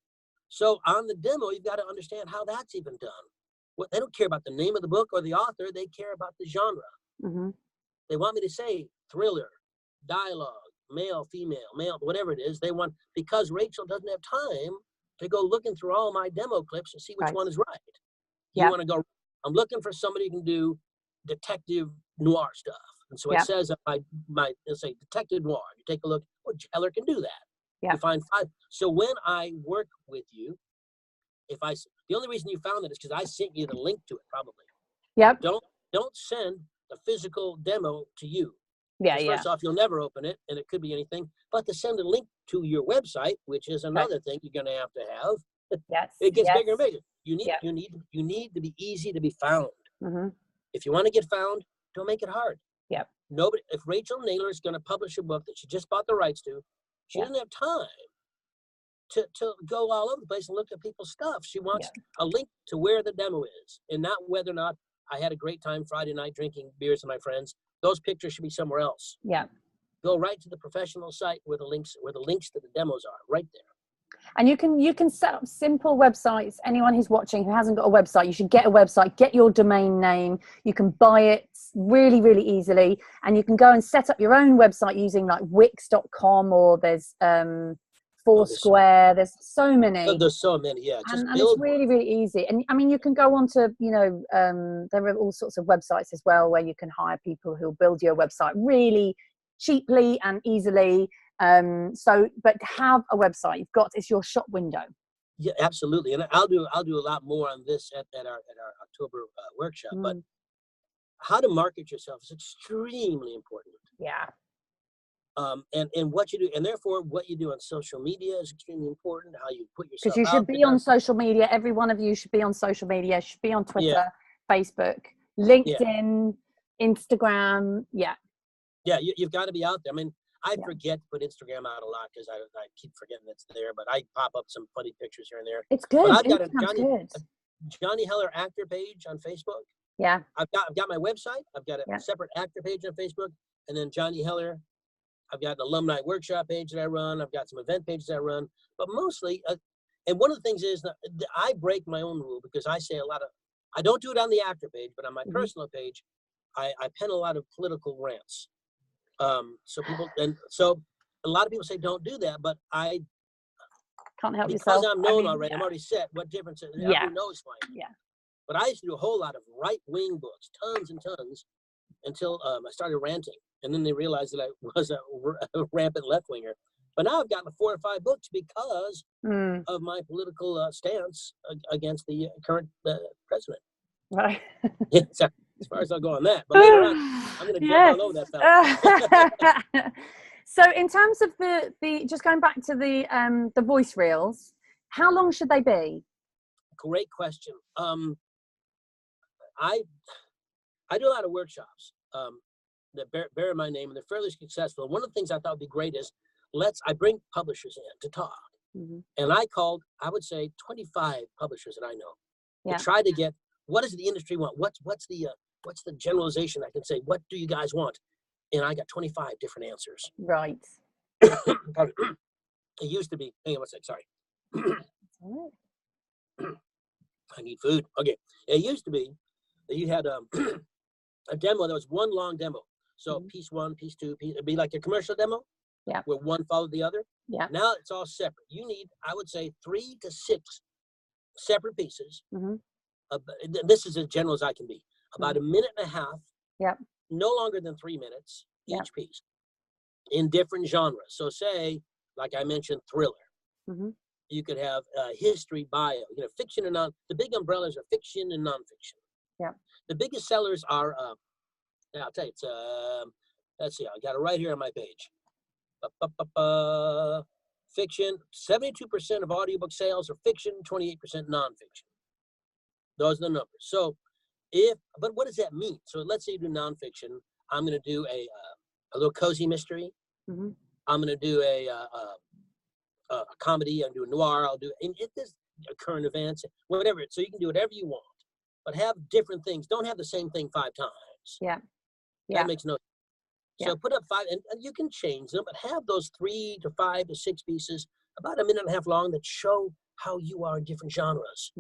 Speaker 3: So on the demo, you've got to understand how that's even done. What they don't care about the name of the book or the author, they care about the genre. They want me to say thriller, dialogue, male, female, male, whatever it is. They want, because Rachel doesn't have time to go looking through all my demo clips and see which one is right. You want to go, I'm looking for somebody who can do detective noir stuff. And so it says that it'll say detective noir. You take a look, Heller can do that. You find 5. So when I work with you, the only reason you found that is because I sent you the link to it, probably.
Speaker 1: Yep.
Speaker 3: Don't send the physical demo to you.
Speaker 1: Yeah,
Speaker 3: First off, you'll never open it, and it could be anything. But to send a link to your website, which is another thing you're going to have.
Speaker 1: Yes.
Speaker 3: It gets bigger and bigger. You need to be easy to be found. If you want to get found, don't make it hard.
Speaker 1: Yep.
Speaker 3: Nobody. If Rachel Naylor is going to publish a book that she just bought the rights to, she doesn't have time to go all over the place and look at people's stuff. She wants a link to where the demo is, and not whether or not I had a great time Friday night drinking beers with my friends. Those pictures should be somewhere else. Yeah. Go right to the professional site where the links to the demos are, right there.
Speaker 1: And you can set up simple websites. Anyone who's watching who hasn't got a website, you should get a website, get your domain name. You can buy it really, really easily. And you can go and set up your own website using like Wix.com, or there's Foursquare. There's so many.
Speaker 3: There's so many, yeah.
Speaker 1: And it's really, really easy. And I mean, you can go on to, there are all sorts of websites as well where you can hire people who'll build your website really cheaply and easily. But have a website. It's your shop window.
Speaker 3: Yeah, absolutely. And I'll do a lot more on this at our October workshop. But how to market yourself is extremely important.
Speaker 1: Yeah.
Speaker 3: And what you do, and therefore what you do on social media is extremely important. How you put yourself.
Speaker 1: Because you should be on social media. Every one of you should be on social media. Should be on Twitter, Facebook, LinkedIn, Instagram. Yeah.
Speaker 3: Yeah, you've got to be out there. I mean, I forget to put Instagram out a lot because I keep forgetting it's there, but I pop up some funny pictures here and there.
Speaker 1: It's good.
Speaker 3: But I've got a Johnny Heller actor page on Facebook.
Speaker 1: Yeah.
Speaker 3: I've got my website. I've got a separate actor page on Facebook, and then Johnny Heller. I've got an alumni workshop page that I run. I've got some event pages that I run, but mostly, and one of the things is that I break my own rule because I say I don't do it on the actor page, but on my personal page, I pen a lot of political rants. So a lot of people say don't do that, but I
Speaker 1: can't help
Speaker 3: because
Speaker 1: yourself.
Speaker 3: I'm known already. I'm already set. What difference? Everyone knows mine.
Speaker 1: Yeah.
Speaker 3: But I used to do a whole lot of right-wing books, tons and tons, until I started ranting. And then they realized that I was a rampant left-winger. But now I've gotten 4 or 5 books because of my political stance against the current president.
Speaker 1: Right.
Speaker 3: Yeah, so as far as I'll go on that. But later on, I'm going to jump all over that fella.
Speaker 1: So in terms of the just going back to the voice reels, how long should they be?
Speaker 3: Great question. I do a lot of workshops that bear my name, and they're fairly successful. One of the things I thought would be great is I bring publishers in to talk. And I would say 25 publishers that I know to try to get, what does the industry want? What's the generalization I can say? What do you guys want? And I got 25 different answers.
Speaker 1: Right.
Speaker 3: It used to be, hang on one sec, sorry. I need food. Okay. It used to be that you had a demo that was one long demo. So piece 1, piece 2, it'd be like a commercial demo.
Speaker 1: Yeah.
Speaker 3: Where one followed the other.
Speaker 1: Yeah.
Speaker 3: Now it's all separate. You need, I would say, 3 to 6 separate pieces. This is as general as I can be. About a minute and a half.
Speaker 1: Yep.
Speaker 3: No longer than 3 minutes each piece, in different genres. So say, like I mentioned, thriller. You could have history, bio, fiction and non. The big umbrellas are fiction and nonfiction.
Speaker 1: Yeah. The
Speaker 3: biggest sellers are, I'll tell you, it's, let's see, I got it right here on my page. Fiction, 72% of audiobook sales are fiction, 28% nonfiction. Those are the numbers. So but what does that mean? So let's say you do nonfiction. I'm going to do a little cozy mystery. I'm going to do a comedy. I'll do a noir. I'll do current events, whatever. So you can do whatever you want, but have different things. Don't have the same thing 5 times.
Speaker 1: Yeah.
Speaker 3: That makes no sense. So put up 5, and you can change them, but have those 3 to 5 to 6 pieces, about a minute and a half long, that show how you are in different genres.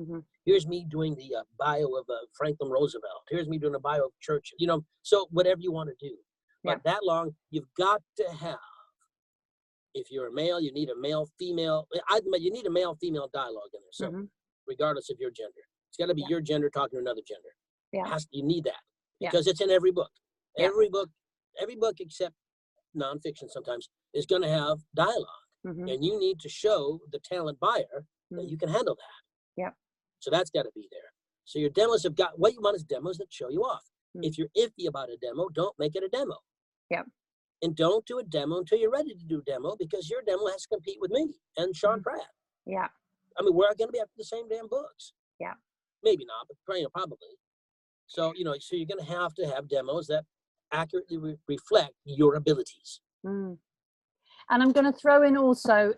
Speaker 3: Here's me doing the bio of Franklin Roosevelt. Here's me doing a bio of Churchill. So whatever you want to do. But that long, you've got to have, if you're a male, you need a male-female. You need a male-female dialogue in there. So regardless of your gender. It's got to be your gender talking to another gender. Yeah. You need that. Because it's in every book. Every book except nonfiction sometimes is going to have dialogue. And you need to show the talent buyer that you can handle that.
Speaker 1: Yeah.
Speaker 3: So that's got to be there. So your demos have got, what you want is demos that show you off. If you're iffy about a demo, don't make it a demo. Yeah. And don't do a demo until you're ready to do a demo, because your demo has to compete with me and Sean Pratt. Yeah. I mean, we're going to be after the same damn books. Yeah. Maybe not, but probably. So, so you're going to have demos that accurately reflect your abilities. And
Speaker 1: I'm going to throw in also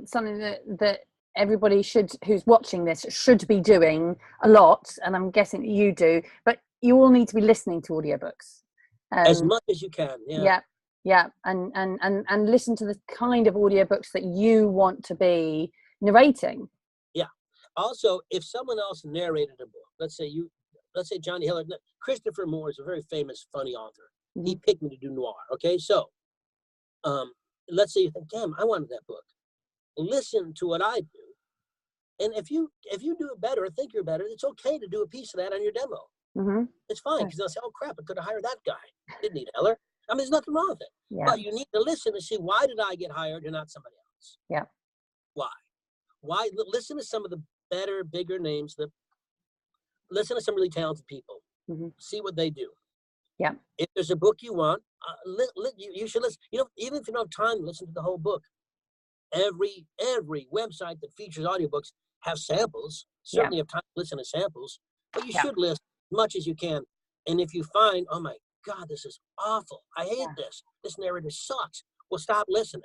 Speaker 1: something that everybody who's watching this should be doing a lot, and I'm guessing you do, but you all need to be listening to audiobooks.
Speaker 3: As much as you can.
Speaker 1: Yeah. And listen to the kind of audiobooks that you want to be narrating. Yeah.
Speaker 3: Also, if someone else narrated a book, let's say Johnny Hiller, Christopher Moore is a very famous, funny author. He picked me to do noir. Okay, so let's say you think, damn, I wanted that book. Listen to what I do, and if you do it better or think you're better, it's okay to do a piece of that on your demo. It's fine, because they'll say, oh crap, I could have hired that guy. Didn't need Heller. I mean, there's nothing wrong with it. Yeah. But you need to listen to see, why did I get hired and not somebody else? Yeah. Why? Listen to some of the better, bigger names. Listen to some really talented people. See what they do. Yeah. If there's a book you want, you should listen. Even if you don't have time to listen to the whole book, every website that features audiobooks have samples. Certainly have time to listen to samples, but you should listen as much as you can. And if you find, oh my God, this is awful, I hate this narrator sucks, well, stop listening.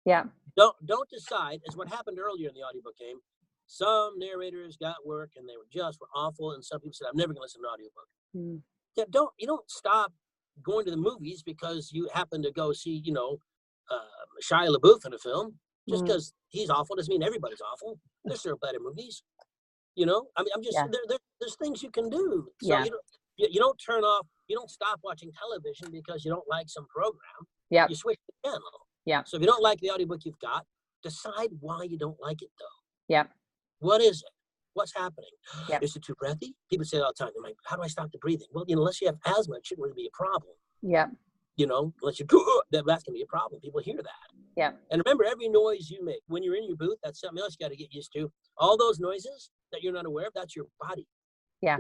Speaker 3: Yeah. Don't decide, as what happened earlier in the audiobook game. Some narrators got work and they were awful, and some people said, I'm never going to listen to an audiobook. You don't stop going to the movies because you happen to go see, Shia LaBeouf in a film. Just because he's awful doesn't mean everybody's awful. There's still better movies. I mean, I'm just, there's things you can do. So you don't turn off, you don't stop watching television because you don't like some program. Yeah. You switch the channel. Yeah. So if you don't like the audiobook you've got, decide why you don't like it though. Yeah. What is it? What's happening?
Speaker 1: Yeah.
Speaker 3: Is it too breathy? People say it all the time. They're like, how do I stop the breathing? Well, unless you have asthma, it shouldn't really be a problem.
Speaker 1: Yeah.
Speaker 3: Unless you that's going to be a problem. People hear that.
Speaker 1: Yeah.
Speaker 3: And remember, every noise you make when you're in your booth, that's something else you got to get used to. All those noises that you're not aware of, that's your body.
Speaker 1: Yeah.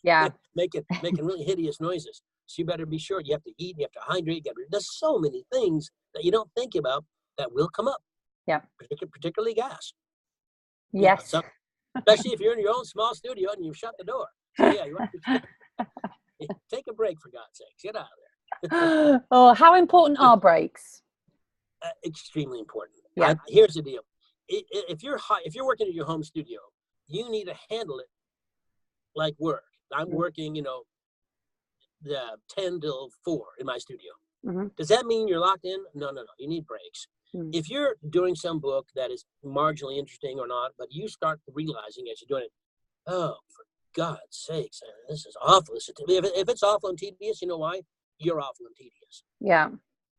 Speaker 1: Yeah.
Speaker 3: making really hideous noises. So you better be sure you have to eat, you have to hydrate. There's so many things that you don't think about that will come up.
Speaker 1: Yeah.
Speaker 3: Particularly gas.
Speaker 1: Yes.
Speaker 3: Especially if you're in your own small studio and you've shut the door. So yeah, you have to take a break, for God's sakes. Get out of there.
Speaker 1: Oh, how important are breaks?
Speaker 3: Extremely important.
Speaker 1: Yeah.
Speaker 3: Here's the deal. If you're working in your home studio, you need to handle it like work. I'm working, the 10 till 4 in my studio.
Speaker 1: Mm-hmm.
Speaker 3: Does that mean you're locked in? No. You need breaks.
Speaker 1: Mm-hmm.
Speaker 3: If you're doing some book that is marginally interesting or not, but you start realizing as you're doing it, oh, for God's sakes, this is awful. If it's awful and tedious, you know why? You're awful and tedious.
Speaker 1: Yeah.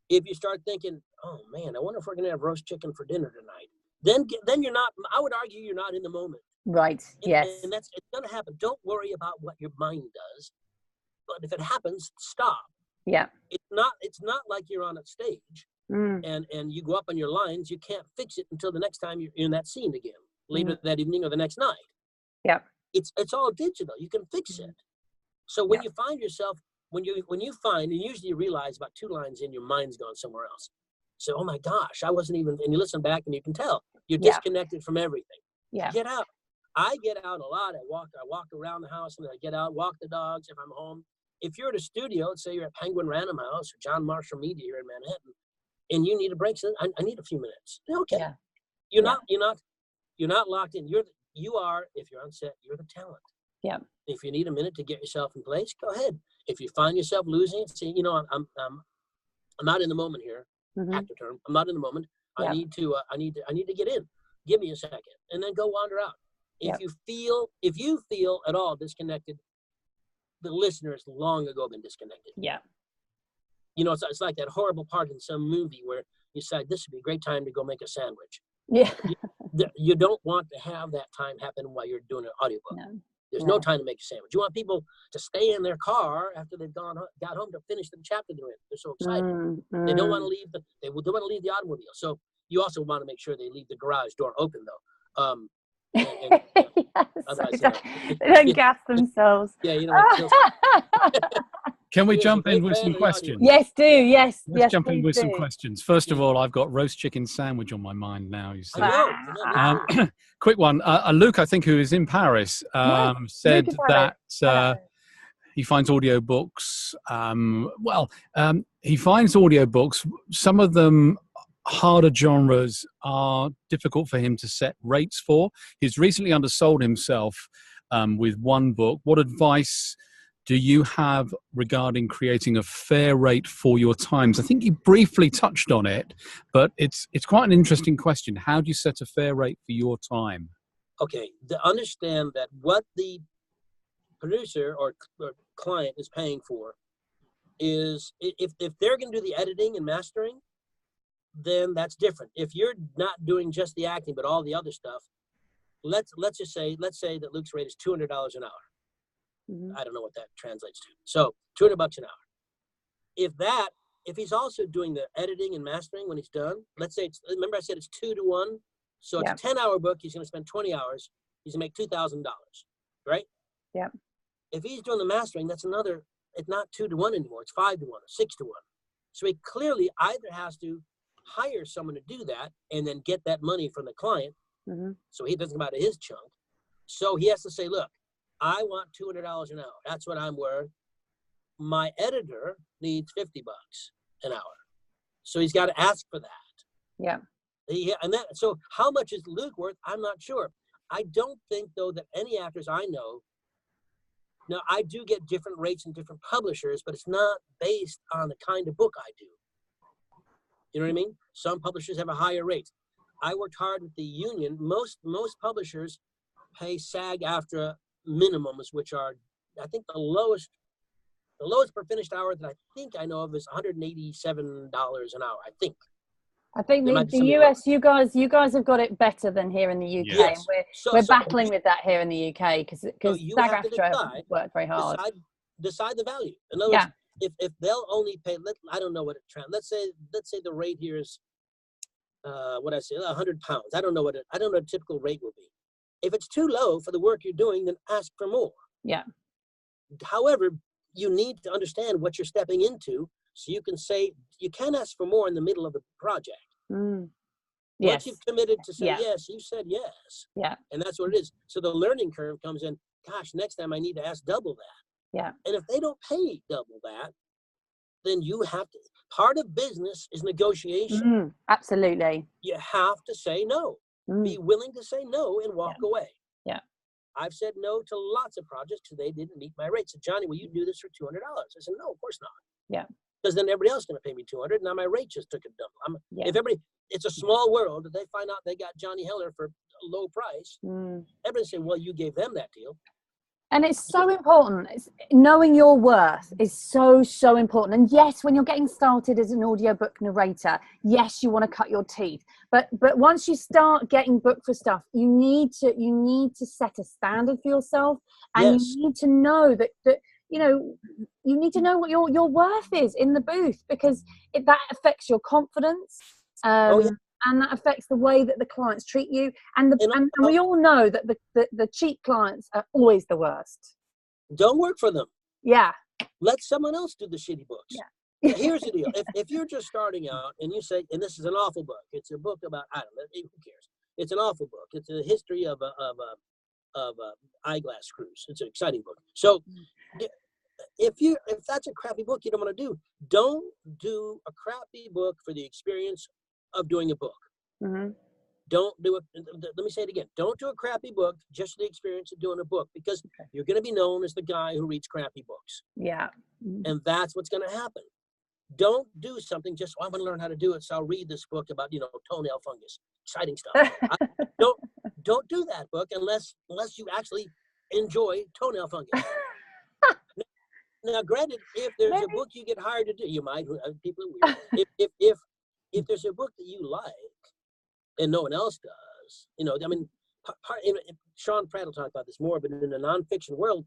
Speaker 3: If you start thinking, oh man, I wonder if we're going to have roast chicken for dinner tonight, then you're not, I would argue you're not in the moment.
Speaker 1: Right. Yes.
Speaker 3: And it's going to happen. Don't worry about what your mind does. But if it happens, stop.
Speaker 1: Yeah.
Speaker 3: It's not like you're on a stage
Speaker 1: Mm.
Speaker 3: and you go up on your lines. You can't fix it until the next time you're in that scene again, later that evening or the next night.
Speaker 1: Yeah.
Speaker 3: It's all digital. You can fix it. So when you find yourself, when you find, and usually you realize about 2 lines in, your mind's gone somewhere else. So, oh my gosh, I wasn't even, and you listen back and you can tell you're disconnected from everything.
Speaker 1: Yeah.
Speaker 3: Get out. I get out a lot. I walk around the house, and I get out, walk the dogs if I'm home. If you're at a studio, let's say you're at Penguin Random House or John Marshall Media here in Manhattan, and you need a break, so I need a few minutes. Okay. Yeah. You're not locked in. You are, if you're on set, you're the talent. Yeah. If you need a minute to get yourself in place, go ahead. If you find yourself losing it, say, I'm not in the moment here. Mm-hmm. Actor term. I'm not in the moment. Yeah. I need to get in. Give me a second, and then go wander out. If you feel at all disconnected, the listener's long ago been disconnected. Yeah. It's like that horrible part in some movie where you decide this would be a great time to go make a sandwich. Yeah. You don't want to have that time happen while you're doing an audiobook. No. There's no time to make a sandwich. You want people to stay in their car after they've got home to finish the chapter they're in. They're so excited. They don't want to leave they want to leave the automobile. So you also want to make sure they leave the garage door open though. Yes,
Speaker 1: they don't gas themselves.
Speaker 3: Yeah, you know.
Speaker 2: Can we jump in with some questions?
Speaker 1: Yes, do. Yes.
Speaker 2: Let's jump in with some questions. First of all, I've got roast chicken sandwich on my mind now, you see. Quick one. Luke, I think, who is in Paris, said that he finds audiobooks. He finds audiobooks. Some of them harder genres are difficult for him to set rates for. He's recently undersold himself with one book. What advice do you have regarding creating a fair rate for your times? I think you briefly touched on it, but it's quite an interesting question. How do you set a fair rate for your time?
Speaker 3: Okay, to understand that what the producer or client is paying for is, if they're going to do the editing and mastering, then that's different. If you're not doing just the acting but all the other stuff, let's say that Luke's rate is $200 an hour. Mm-hmm. I don't know what that translates to. So $200 an hour. If he's also doing the editing and mastering when he's done, let's say remember I said it's 2 to 1. So it's a 10-hour book. He's going to spend 20 hours. He's going to make $2,000, right? Yeah. If he's doing the mastering, it's not 2 to 1 anymore. It's 5 to 1 or 6 to 1. So he clearly either has to hire someone to do that and then get that money from the client. Mm-hmm. So he doesn't come out of his chunk. So he has to say, look, I want $200 an hour. That's what I'm worth. My editor needs $50 an hour. So he's got to ask for that. Yeah. So how much is Luke worth? I'm not sure. I don't think, though, that any actors I know, now I do get different rates in different publishers, but it's not based on the kind of book I do. You know what I mean? Some publishers have a higher rate. I worked hard with the union. Most publishers pay SAG-AFTRA minimums, which are, I think the lowest per finished hour that I think I know of is $187 an hour, I think.
Speaker 1: I think
Speaker 3: There
Speaker 1: the
Speaker 3: might be something
Speaker 1: US, you guys have got it better than here in the UK.
Speaker 2: Yes.
Speaker 1: And we're battling with that here in the UK because
Speaker 3: you have to
Speaker 1: SAG-AFTRA worked very hard.
Speaker 3: decide the value. In other words, if they'll only pay, I don't know what let's say the rate here is £100. I don't know what a typical rate will be. If it's too low for the work you're doing, then ask for more.
Speaker 1: Yeah.
Speaker 3: However, you need to understand what you're stepping into, so you can say you can ask for more in the middle of the project.
Speaker 1: Yes.
Speaker 3: Once you've committed to say yes, you said yes.
Speaker 1: Yeah.
Speaker 3: And that's what it is. So the learning curve comes in. Gosh, next time I need to ask double that.
Speaker 1: Yeah.
Speaker 3: And if they don't pay double that, then you have to. Part of business is negotiation.
Speaker 1: Absolutely.
Speaker 3: You have to say no. Be willing to say no and walk away.
Speaker 1: Yeah.
Speaker 3: I've said no to lots of projects because they didn't meet my rate. So Johnny, will you do this for $200? I said, no, of course not.
Speaker 1: Yeah.
Speaker 3: Because then everybody else is going to pay me $200. Now my rate just took a double. It's a small world. If they find out they got Johnny Heller for a low price, everybody say, well, you gave them that deal.
Speaker 1: And it's so important. Knowing your worth is so, so important. And yes, when you're getting started as an audiobook narrator, yes, you want to cut your teeth. But once you start getting booked for stuff, you need to set a standard for yourself, and you need to know that you need to know what your worth is in the booth, because that affects your confidence. And that affects the way that the clients treat you. And we all know that the cheap clients are always the worst.
Speaker 3: Don't work for them.
Speaker 1: Yeah.
Speaker 3: Let someone else do the shitty books.
Speaker 1: Yeah.
Speaker 3: Here's the deal. If you're just starting out and you say, and this is an awful book, it's a book about, I don't know, who cares? It's an awful book. It's a history of eyeglass screws. It's an exciting book. So if that's a crappy book you don't want to do, don't do a crappy book for the experience of doing a book. Don't do it. Let me say it again. Don't do a crappy book just for the experience of doing a book, because you're going to be known as the guy who reads crappy books.
Speaker 1: Yeah.
Speaker 3: And that's what's going to happen. Don't do something just, I'm going to learn how to do it, so I'll read this book about, toenail fungus. Exciting stuff. Don't do that book unless you actually enjoy toenail fungus. Now, granted, if there's a book you get hired to do, you might. People are weird. If there's a book that you like and no one else does, Sean Pratt will talk about this more, but in the nonfiction world,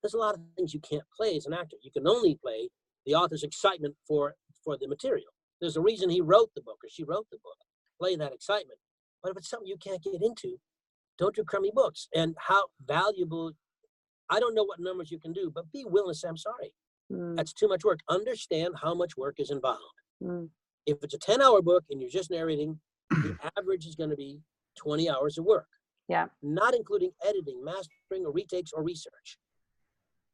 Speaker 3: there's a lot of things you can't play as an actor. You can only play the author's excitement for the material. There's a reason he wrote the book or she wrote the book. Play that excitement. But if it's something you can't get into, don't do crummy books. And how valuable, I don't know what numbers you can do, but be willing to say, I'm sorry. That's too much work. Understand how much work is involved. If it's a 10-hour book and you're just narrating, the average is going to be 20 hours of work.
Speaker 1: Yeah.
Speaker 3: Not including editing, mastering, or retakes, or research.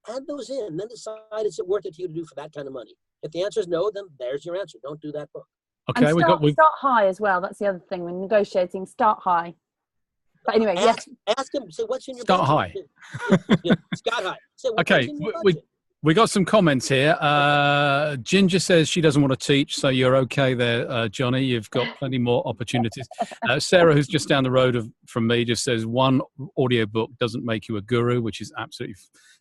Speaker 3: Add those in, then decide, is it worth it to you to do for that kind of money? If the answer is no, then there's your answer. Don't do that book.
Speaker 2: Okay,
Speaker 1: and start high as well. That's the other thing when negotiating. Start high. But anyway,
Speaker 3: ask him. Say, what's in your
Speaker 2: start
Speaker 3: budget?
Speaker 2: high.
Speaker 3: Start high. Say,
Speaker 2: okay, we got some comments here. Ginger says she doesn't want to teach, so you're okay there, Johnny. You've got plenty more opportunities. Sarah, who's just down the road from me, just says one audiobook doesn't make you a guru, which is absolutely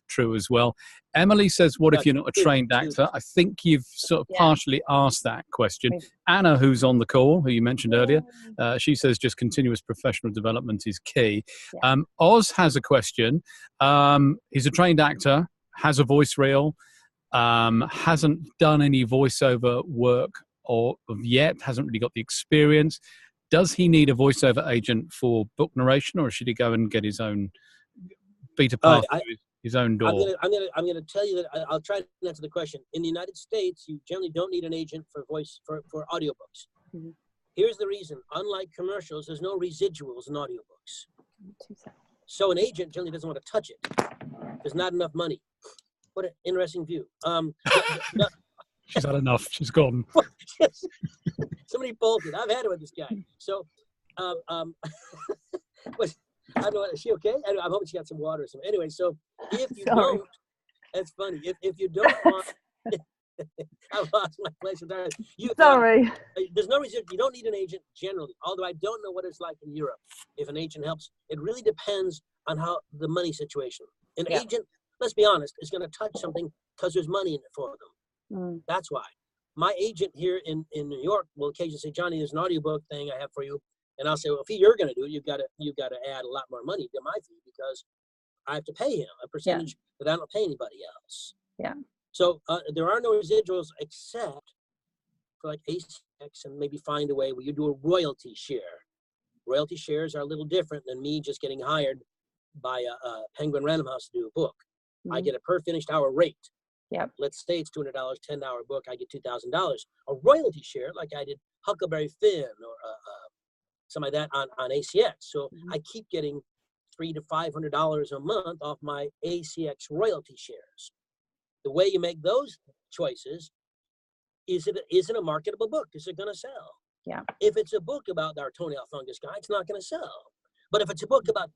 Speaker 2: true as well. Emily says, what if you're not a trained actor? I think you've sort of partially asked that question. Anna, who's on the call, who you mentioned earlier, she says just continuous professional development is key. Oz has a question. He's a trained actor, has a voice reel, hasn't done any voiceover work yet, hasn't really got the experience. Does he need a voiceover agent for book narration, or should he go and get his own beat a path through his own door?
Speaker 3: I'm gonna tell you that I'll try to answer the question. In the United States, you generally don't need an agent for audiobooks. Here's the reason: unlike commercials, there's no residuals in audiobooks. So an agent generally doesn't want to touch it. There's not enough money. What an interesting view.
Speaker 2: She's had enough. She's gone.
Speaker 3: Somebody bolted. I've had it with this guy. So, I don't know. Is she okay? I'm hoping she got some water or something. Anyway, so if you don't, that's funny. If you don't want, I've lost my place entirely.
Speaker 1: Sorry.
Speaker 3: There's no reason. You don't need an agent generally. Although I don't know what it's like in Europe. If an agent helps, it really depends on how the money situation. An agent, let's be honest, is going to touch something because there's money in it for them. That's why. my agent here in New York will occasionally say, Johnny, there's an audiobook thing I have for you. And I'll say, well, if you're going to do it, you've got to add a lot more money to my fee because I have to pay him a percentage that I don't pay anybody else.
Speaker 1: Yeah.
Speaker 3: So there are no residuals except for like ACX, and maybe find a way where you do a royalty share. Royalty shares are a little different than me just getting hired by a Penguin Random House to do a book.
Speaker 1: Mm-hmm.
Speaker 3: I get a per finished hour rate.
Speaker 1: Yep.
Speaker 3: Let's say it's $200, 10-hour book, I get $2,000. A royalty share, like I did Huckleberry Finn or something like that on ACX. So I keep getting $300 to $500 a month off my ACX royalty shares. The way you make those choices, is it a marketable book? Is it going to sell?
Speaker 1: Yeah.
Speaker 3: If it's a book about our toenail fungus guy, it's not going to sell. But if it's a book about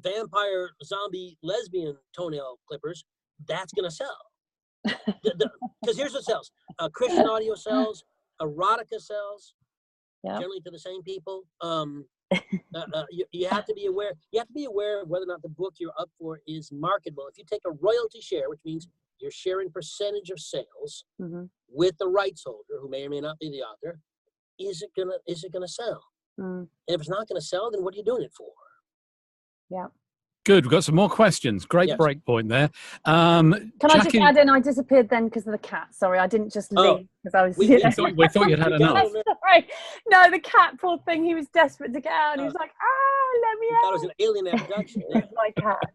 Speaker 3: vampire, zombie, lesbian toenail clippers, that's going to sell. Because here's what sells. Christian audio sells. Erotica sells. Generally to the same people. You have to be aware. You have to be aware of whether or not the book you're up for is marketable. If you take a royalty share, which means you're sharing percentage of sales with the rights holder, who may or may not be the author, is it gonna sell? And if it's not gonna sell, then what are you doing it for?
Speaker 1: Yeah.
Speaker 2: Good. We've got some more questions. Great break point there.
Speaker 1: Can I just add in? I disappeared then because of the cat. Sorry, I didn't just leave because I was.
Speaker 2: We thought you'd had enough.
Speaker 1: Sorry. No, the cat, poor thing. He was desperate to get out, and he was like, let me out.
Speaker 3: That was an alien abduction.
Speaker 1: My cat.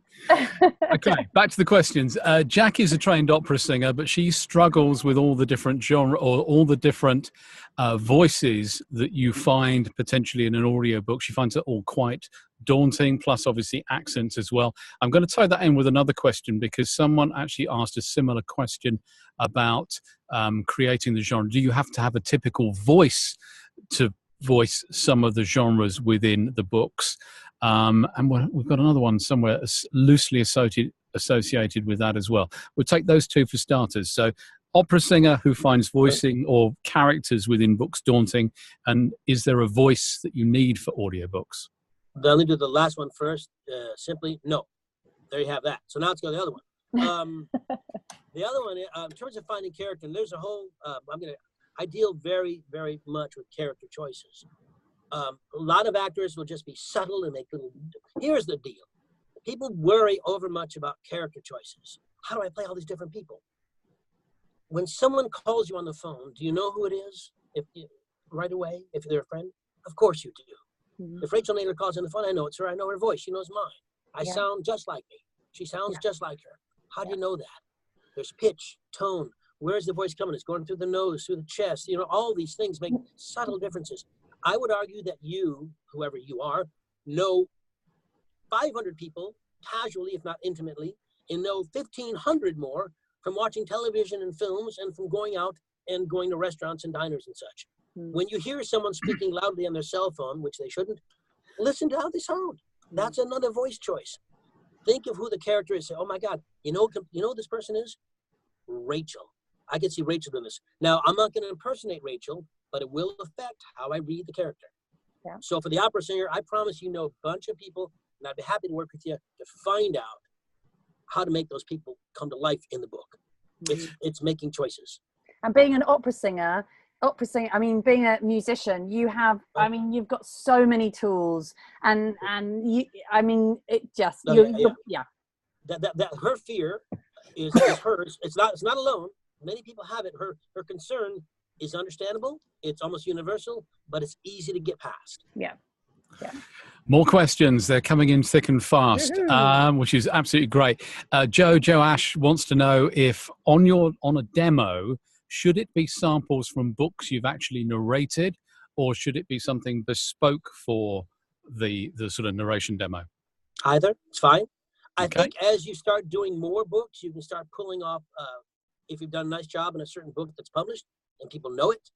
Speaker 2: Okay, back to the questions. Jack is a trained opera singer, but she struggles with all the different genre or all the different voices that you find potentially in an audiobook. She finds it all quite daunting, plus obviously accents as well. I'm going to tie that in with another question because someone actually asked a similar question about creating the genre. Do you have to have a typical voice to voice some of the genres within the books? And we've got another one somewhere loosely associated with that as well. We'll take those two for starters. So opera singer who finds voicing or characters within books daunting, and is there a voice that you need for audiobooks?
Speaker 3: Let me do the last one first. Simply, no. There you have that. So now let's go to the other one. The other one, in terms of finding character, and there's a whole, I deal very, very much with character choices. A lot of actors will just be subtle and make little, here's the deal. People worry over much about character choices. How do I play all these different people? When someone calls you on the phone, do you know who it is? Right away, if they're a friend? Of course you do. If Rachel Naylor calls on the phone, I know it's her. I know her voice. She knows mine. I sound just like me. She sounds just like her. How do you know that? There's pitch, tone. Where's the voice coming? It's going through the nose, through the chest. You know, all these things make subtle differences. I would argue that you, whoever you are, know 500 people casually, if not intimately, and know 1,500 more from watching television and films and from going out and going to restaurants and diners and such. When you hear someone speaking loudly on their cell phone, which they shouldn't, listen to how they sound. That's another voice choice. Think of who the character is. Say, oh my God, you know who this person is? Rachel. I can see Rachel doing this. Now, I'm not going to impersonate Rachel, but it will affect how I read the character. Yeah. So for the opera singer, I promise you know a bunch of people, and I'd be happy to work with you to find out how to make those people come to life in the book. It's making choices. And
Speaker 1: being an opera singer, I mean, being a musician, you've got so many tools, and you, I mean, it just,
Speaker 3: That her fear is hers. It's not alone. Many people have it. Her concern is understandable. It's almost universal, but it's easy to get past. Yeah.
Speaker 2: More questions. They're coming in thick and fast, which is absolutely great. Joe Ash wants to know if on a demo, should it be samples from books you've actually narrated, or should it be something bespoke for the sort of narration demo?
Speaker 3: Either. It's fine. I think as you start doing more books, you can start pulling off, if you've done a nice job in a certain book that's published and people know it,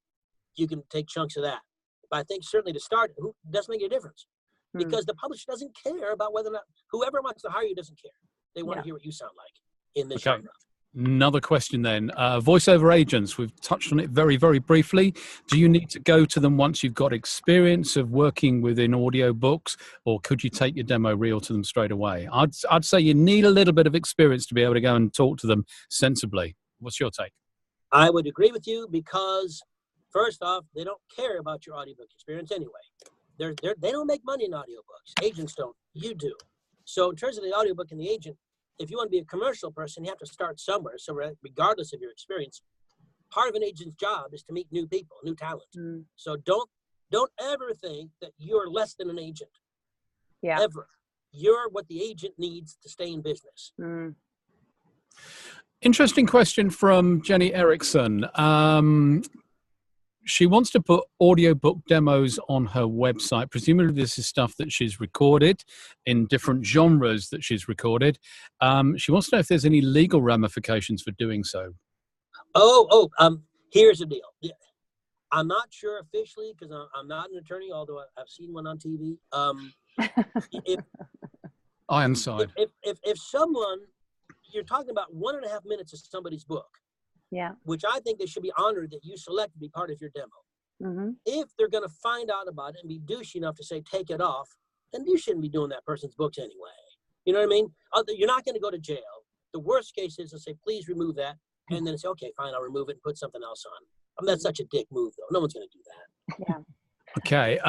Speaker 3: you can take chunks of that. But I think certainly to start, it doesn't make a difference. Because the publisher doesn't care about whether or not, whoever wants to hire you doesn't care. They want to hear what you sound like in this genre.
Speaker 2: Another question then. Voiceover agents, we've touched on it very, very briefly. Do you need to go to them once you've got experience of working within audiobooks, or could you take your demo reel to them straight away? I'd say you need a little bit of experience to be able to go and talk to them sensibly. What's your take?
Speaker 3: I would agree with you because, first off, they don't care about your audiobook experience anyway. They don't make money in audiobooks. Agents don't. You do. So in terms of the audiobook and the agent, if you want to be a commercial person, you have to start somewhere. So regardless of your experience, part of an agent's job is to meet new people, new talent. So don't ever think that you're less than an agent.
Speaker 1: Yeah.
Speaker 3: Ever. You're what the agent needs to stay in business.
Speaker 2: Interesting question from Jenny Erickson. She wants to put audiobook demos on her website. Presumably this is stuff that she's recorded in different genres that she's recorded. She wants to know if there's any legal ramifications for doing so.
Speaker 3: Here's the deal. Yeah. I'm not sure officially because I'm not an attorney, although I've seen one on TV.
Speaker 2: Ironside.
Speaker 3: If someone, you're talking about 1.5 minutes of somebody's book, which I think they should be honored that you select to be part of your demo. If they're going to find out about it and be douchey enough to say, take it off, then you shouldn't be doing that person's books anyway. You know what I mean? You're not going to go to jail. The worst case is to say, please remove that. And then say, okay, fine, I'll remove it and put something else on. That's such a dick move, though. No one's going to do that.
Speaker 2: Okay.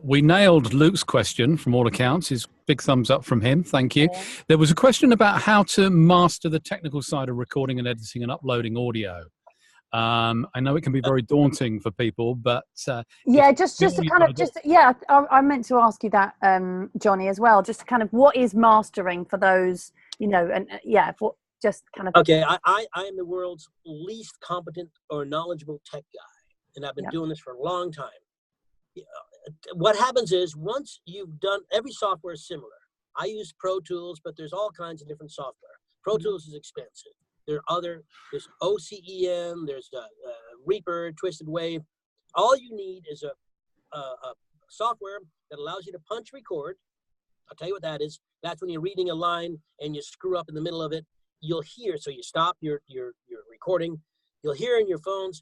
Speaker 2: We nailed Luke's question from all accounts. His big thumbs up from him. Thank you. There was a question about how to master the technical side of recording and editing and uploading audio. I know it can be very daunting for people, but I meant to ask you that, Johnny, as well. Just kind of what is mastering for those, Okay,
Speaker 3: I am the world's least competent or knowledgeable tech guy, and I've been doing this for a long time. What happens is once you've done, every software is similar. I use Pro Tools, but there's all kinds of different software. Pro Tools is expensive. There's OCEM, there's Reaper, Twisted Wave. All you need is a software that allows you to punch record. I'll tell you what that is. That's when you're reading a line and you screw up in the middle of it. You'll hear, so you stop your recording. You'll hear in your phones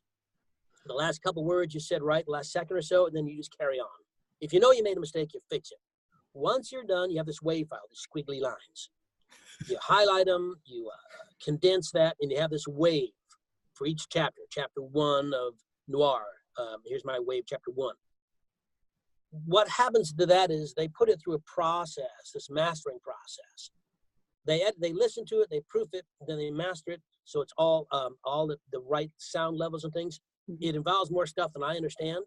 Speaker 3: the last couple words you said right, the last second or so, and then you just carry on. If you know you made a mistake, you fix it. Once you're done, you have this WAV file, these squiggly lines. You highlight them, you condense that, and you have this wave for each chapter. Chapter 1 of Noir. Here's my wave, chapter 1. What happens to that is they put it through a process, this mastering process. They listen to it, they proof it, then they master it, so it's all the right sound levels and things. It involves more stuff than I understand.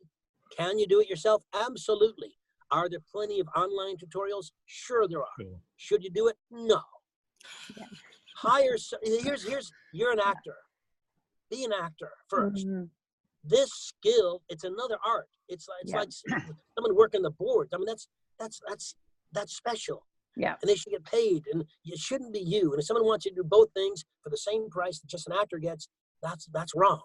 Speaker 3: Can you do it yourself? Absolutely. Are there plenty of online tutorials? Sure there are. Cool. Should you do it? No. You're an actor. Be an actor first. This skill, it's another art. It's like someone working the boards. I mean, that's special. Yeah. And they should get paid, and it shouldn't be you. And if someone wants you to do both things for the same price that just an actor gets, that's wrong.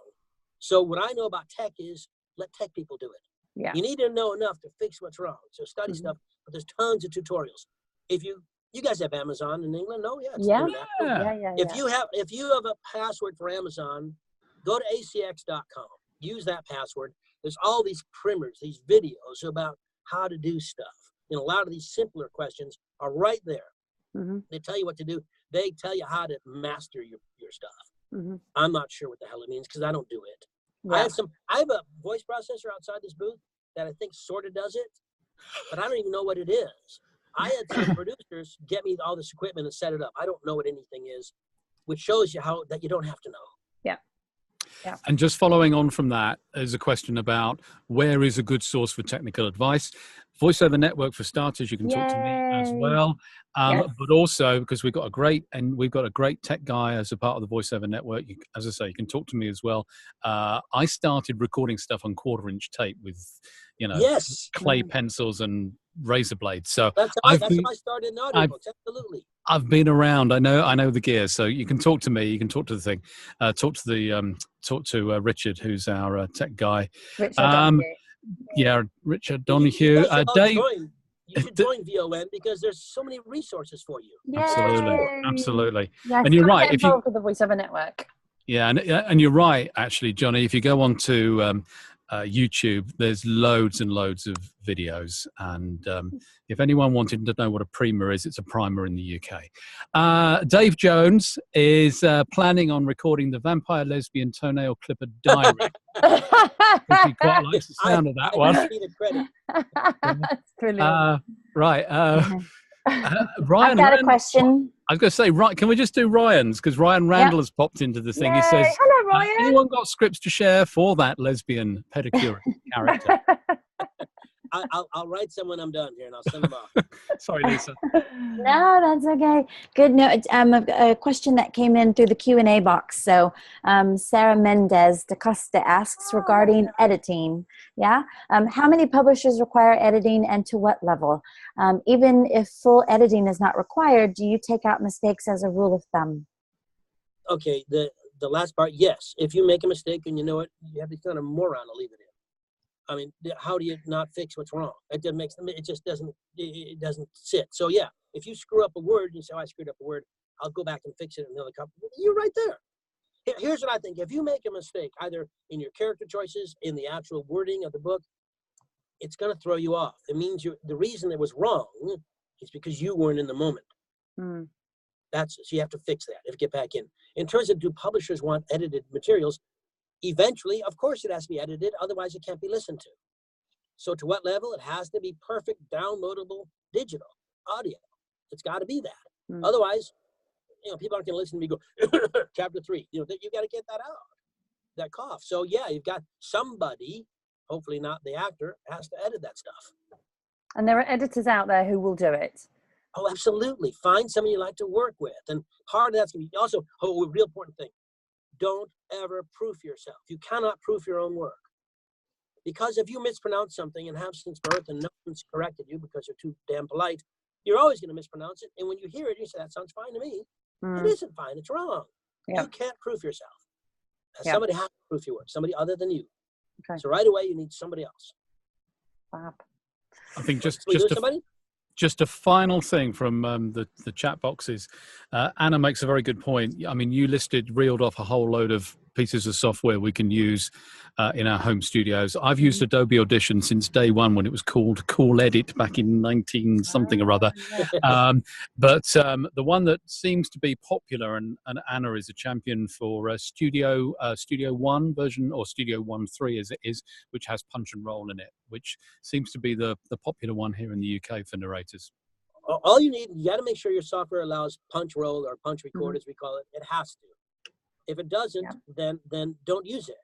Speaker 3: So what I know about tech is let tech people do it. Yeah. You need to know enough to fix what's wrong. So study stuff, but there's tons of tutorials. If you guys have Amazon in England? No, yeah. If you have a password for Amazon, go to acx.com. Use that password. There's all these primers, these videos about how to do stuff. A lot of these simpler questions are right there. They tell you what to do. They tell you how to master your stuff. I'm not sure what the hell it means because I don't do it. Yeah. I have a voice processor outside this booth that I think sort of does it, but I don't even know what it is. I had some producers get me all this equipment and set it up. I don't know what anything is, which shows you that you don't have to know.
Speaker 2: Yeah. And just following on from that is a question about where is a good source for technical advice. Voiceover Network, for starters, you can talk to me as well. But also, because we've got a great tech guy as a part of the Voiceover Network, as I say, you can talk to me as well. I started recording stuff on 1/4-inch tape with, clay pencils and razor blades. So
Speaker 3: that's how I started in audiobooks. Absolutely.
Speaker 2: I've been around. I know the gear. So you can talk to me. You can talk to the thing. Talk to Richard, who's our tech guy. Richard Donahue.
Speaker 3: Dave. You should join VON because there's so many resources for you.
Speaker 2: Absolutely.
Speaker 1: Yes,
Speaker 2: and you're right.
Speaker 1: If you with the Voiceover Network.
Speaker 2: Yeah, and you're right, actually, Johnny. If you go on to YouTube, there's loads and loads of videos. And if anyone wanted to know what a primer is, it's a primer in the UK. Dave Jones is planning on recording the Vampire Lesbian Toenail Clipper Diary. He quite likes the sound of that one.
Speaker 1: That's brilliant.
Speaker 2: Right. Ryan,
Speaker 4: I've got a question.
Speaker 2: I was going to say, right, can we just do Ryan's? Because Ryan Randall has popped into the thing.
Speaker 1: Yay.
Speaker 2: He says,
Speaker 1: hello, Ryan.
Speaker 2: anyone got scripts to share for that lesbian pedicure character?
Speaker 3: I'll write some when I'm done here, and I'll send them off.
Speaker 2: Sorry, Lisa.
Speaker 4: No, that's okay. Good. No, it's a question that came in through the Q&A box. So Sarah Mendez da Costa asks regarding editing. Yeah. How many publishers require editing and to what level? Even if full editing is not required, do you take out mistakes as a rule of thumb?
Speaker 3: Okay, the last part, yes. If you make a mistake and you know it, you have to be kind of moron to leave it in. I mean, how do you not fix what's wrong? It just doesn't sit. So yeah, if you screw up a word, you say, oh, I screwed up a word, I'll go back and fix it in another couple. You're right there. Here's what I think. If you make a mistake, either in your character choices, in the actual wording of the book, it's going to throw you off. It means the reason it was wrong is because you weren't in the moment.
Speaker 1: Mm.
Speaker 3: So you have to fix that. Get back in. In terms of, do publishers want edited materials? Eventually, of course, it has to be edited. Otherwise, it can't be listened to. So to what level? It has to be perfect, downloadable, digital audio. It's got to be that.
Speaker 1: Mm.
Speaker 3: Otherwise, people aren't going to listen to me go, chapter 3. You got to get that out, that cough. So yeah, you've got somebody, hopefully not the actor, has to edit that stuff.
Speaker 1: And there are editors out there who will do it.
Speaker 3: Oh, absolutely. Find somebody you like to work with. And part of that's going to be also a real important thing. Don't ever proof yourself. You cannot proof your own work. Because if you mispronounce something and have since birth and no one's corrected you because you're too damn polite, you're always going to mispronounce it. And when you hear it, you say, that sounds fine to me. It isn't fine. It's wrong. Yep. You can't proof yourself. Somebody has to proof your work. Somebody other than you. Okay. So right away, you need somebody else.
Speaker 1: Fab.
Speaker 2: I think just a final thing from the chat boxes. Anna makes a very good point. I mean, you reeled off a whole load of pieces of software we can use in our home studios. I've used Adobe Audition since day one when it was called Cool Edit back in 19 something or other. But the one that seems to be popular, and Anna is a champion for Studio One version, or Studio One 3 as it is, which has punch and roll in it, which seems to be the popular one here in the UK for narrators.
Speaker 3: All you got to make sure your software allows punch roll or punch record, as we call it. It has to. If it doesn't, then don't use it.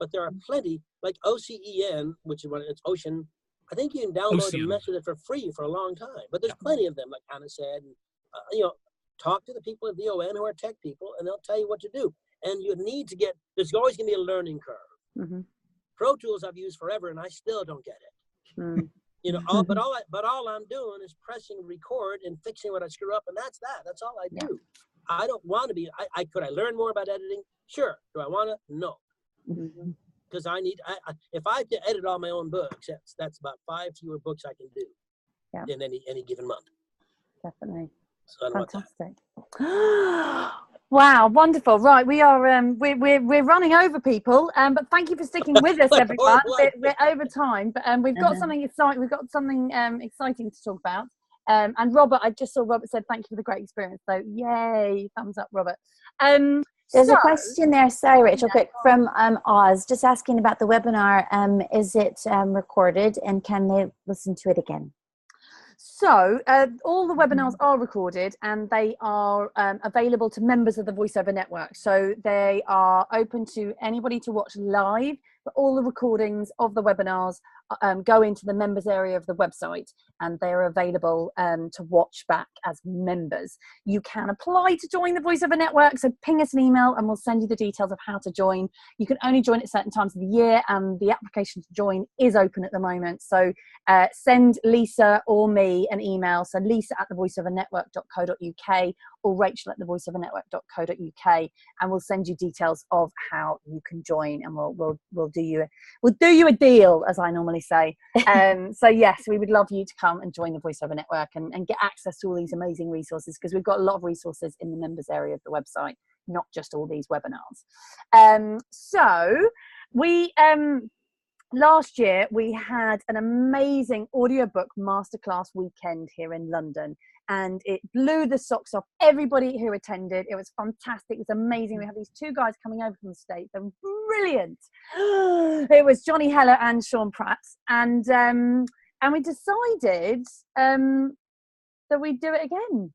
Speaker 3: But there are plenty, like OCEN, which is it's Ocean. I think you can download and mess with it for free for a long time. But there's plenty of them, like Anna said. And, talk to the people at VON who are tech people, and they'll tell you what to do. And you need to there's always going to be a learning curve. Mm-hmm. Pro Tools I've used forever, and I still don't get it. Mm. But all I'm doing is pressing record and fixing what I screw up, and that's that. That's all I do. I don't want to be. Could I learn more about editing? Sure. Do I want to? No. Because if I have to edit all my own books, that's about 5 fewer books I can do in any given month.
Speaker 1: Definitely.
Speaker 3: So
Speaker 1: fantastic. Wow, wonderful. Right, we are we're running over, people. But thank you for sticking with us, everyone. We're over time, but we've got something exciting. We've got something exciting to talk about. And Robert, I just saw Robert said thank you for the great experience. So yay, thumbs up, Robert.
Speaker 4: There's a question there. Sorry, Rachel, quick from Oz, just asking about the webinar. Is it recorded, and can they listen to it again?
Speaker 1: So all the webinars are recorded, and they are available to members of the Voiceover Network. So they are open to anybody to watch live, but all the recordings of the webinars go into the members area of the website, and they're available to watch back as members. You can apply to join the Voiceover Network, so ping us an email and we'll send you the details of how to join. You can only join at certain times of the year, and the application to join is open at the moment. So send Lisa or me an email, so lisa@thevoiceovernetwork.co.uk or rachel@thevoiceovernetwork.co.uk, and we'll send you details of how you can join, and we'll do you a deal, as I normally say. So yes, we would love you to come and join the Voiceover Network and get access to all these amazing resources, because we've got a lot of resources in the members area of the website, not just all these webinars. So we last year we had an amazing audiobook masterclass weekend here in London, and it blew the socks off everybody who attended. It was fantastic. It was amazing. We had these two guys coming over from the States. They were brilliant. It was Johnny Heller and Sean Pratt, and we decided that we'd do it again.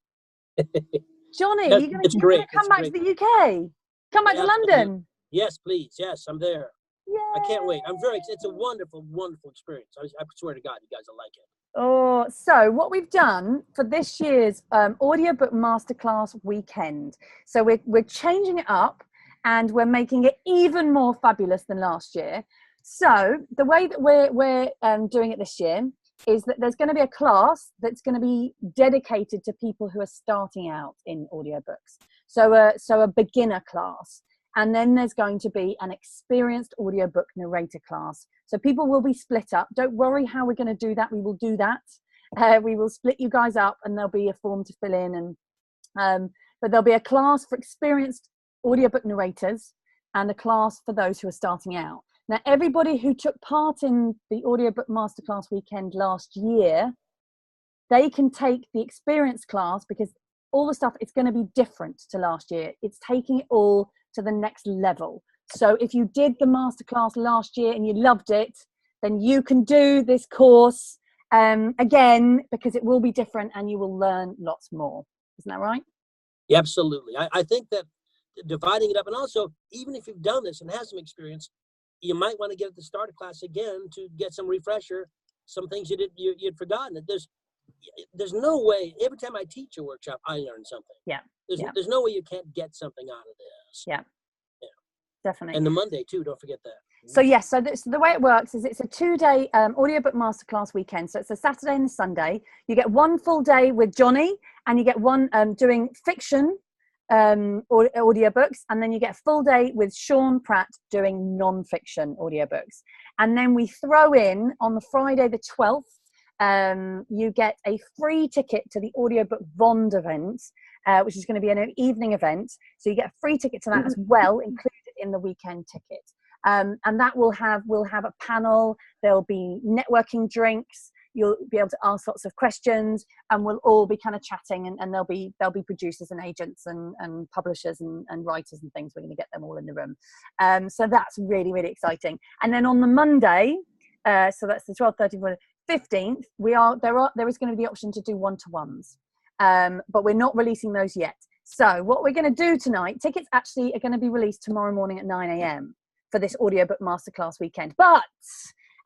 Speaker 1: Johnny, you're going to come back to the UK? Come back to London?
Speaker 3: Yes, please. Yes, I'm there.
Speaker 1: Yay.
Speaker 3: I can't wait. It's a wonderful, wonderful experience. I swear to God, you guys will like it.
Speaker 1: Oh, so what we've done for this year's audiobook masterclass weekend, so we're changing it up and we're making it even more fabulous than last year. So the way that we're doing it this year is that there's going to be a class that's going to be dedicated to people who are starting out in audiobooks. So a beginner class. And then there's going to be an experienced audiobook narrator class. So people will be split up. Don't worry how we're going to do that. We will do that. We will split you guys up, and there'll be a form to fill in. But there'll be a class for experienced audiobook narrators and a class for those who are starting out. Now, everybody who took part in the audiobook masterclass weekend last year, they can take the experienced class, because all the stuff, it's going to be different to last year. It's taking it all to the next level. So if you did the masterclass last year and you loved it, then you can do this course again, because it will be different and you will learn lots more. Isn't that right?
Speaker 3: Yeah, absolutely. I think that dividing it up, and also, even if you've done this and have some experience, you might want to get at the start of class again to get some refresher, some things you'd forgotten. There's no way, every time I teach a workshop, I learn something.
Speaker 1: Yeah.
Speaker 3: There's no way you can't get something out of this.
Speaker 1: Yeah. Definitely.
Speaker 3: And the Monday too, don't forget that.
Speaker 1: So yes, so the way it works is it's a 2-day audiobook masterclass weekend. So it's a Saturday and a Sunday. You get one full day with Johnny, and you get one doing fiction audiobooks, and then you get a full day with Sean Pratt doing non-fiction audiobooks. And then we throw in on the Friday the 12th, you get a free ticket to the Audiobook Bond event, which is going to be an evening event. So you get a free ticket to that as well, included in the weekend ticket. And that we'll have a panel. There'll be networking drinks. You'll be able to ask lots of questions, and we'll all be kind of chatting, and there'll be producers and agents and publishers and writers and things. We're going to get them all in the room. So that's really, really exciting. And then on the Monday, so that's the 12th, 13th, 15th, there is going to be the option to do one-to-ones, but we're not releasing those yet. So what we're going to do tonight, tickets actually are going to be released tomorrow morning at 9 a.m. for this audiobook masterclass weekend. But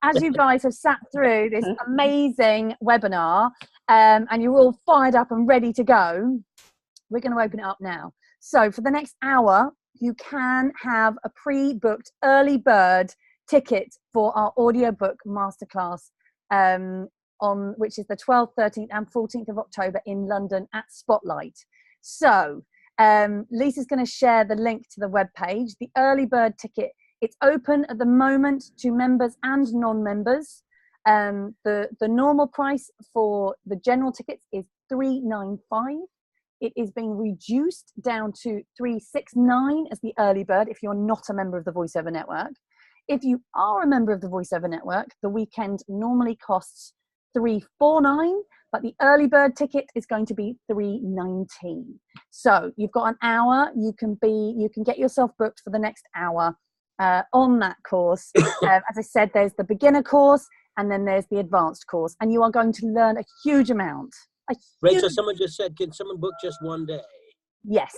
Speaker 1: as you guys have sat through this amazing webinar, and you're all fired up and ready to go, we're going to open it up now. So for the next hour, you can have a pre-booked early bird ticket for our audiobook masterclass, which is the 12th, 13th and 14th of October in London at Spotlight. So Lisa's going to share the link to the webpage. The early bird ticket, it's open at the moment to members and non-members. The normal price for the general tickets is $395. It is being reduced down to $369 as the early bird if you're not a member of the Voiceover Network. If you are a member of the Voiceover Network, the weekend normally costs $349, but the early bird ticket is going to be $319. So you've got an hour. You can get yourself booked for the next hour on that course. As I said, there's the beginner course, and then there's the advanced course, and you are going to learn a huge amount.
Speaker 3: Rachel, someone just said, can someone book just one day?
Speaker 1: Yes,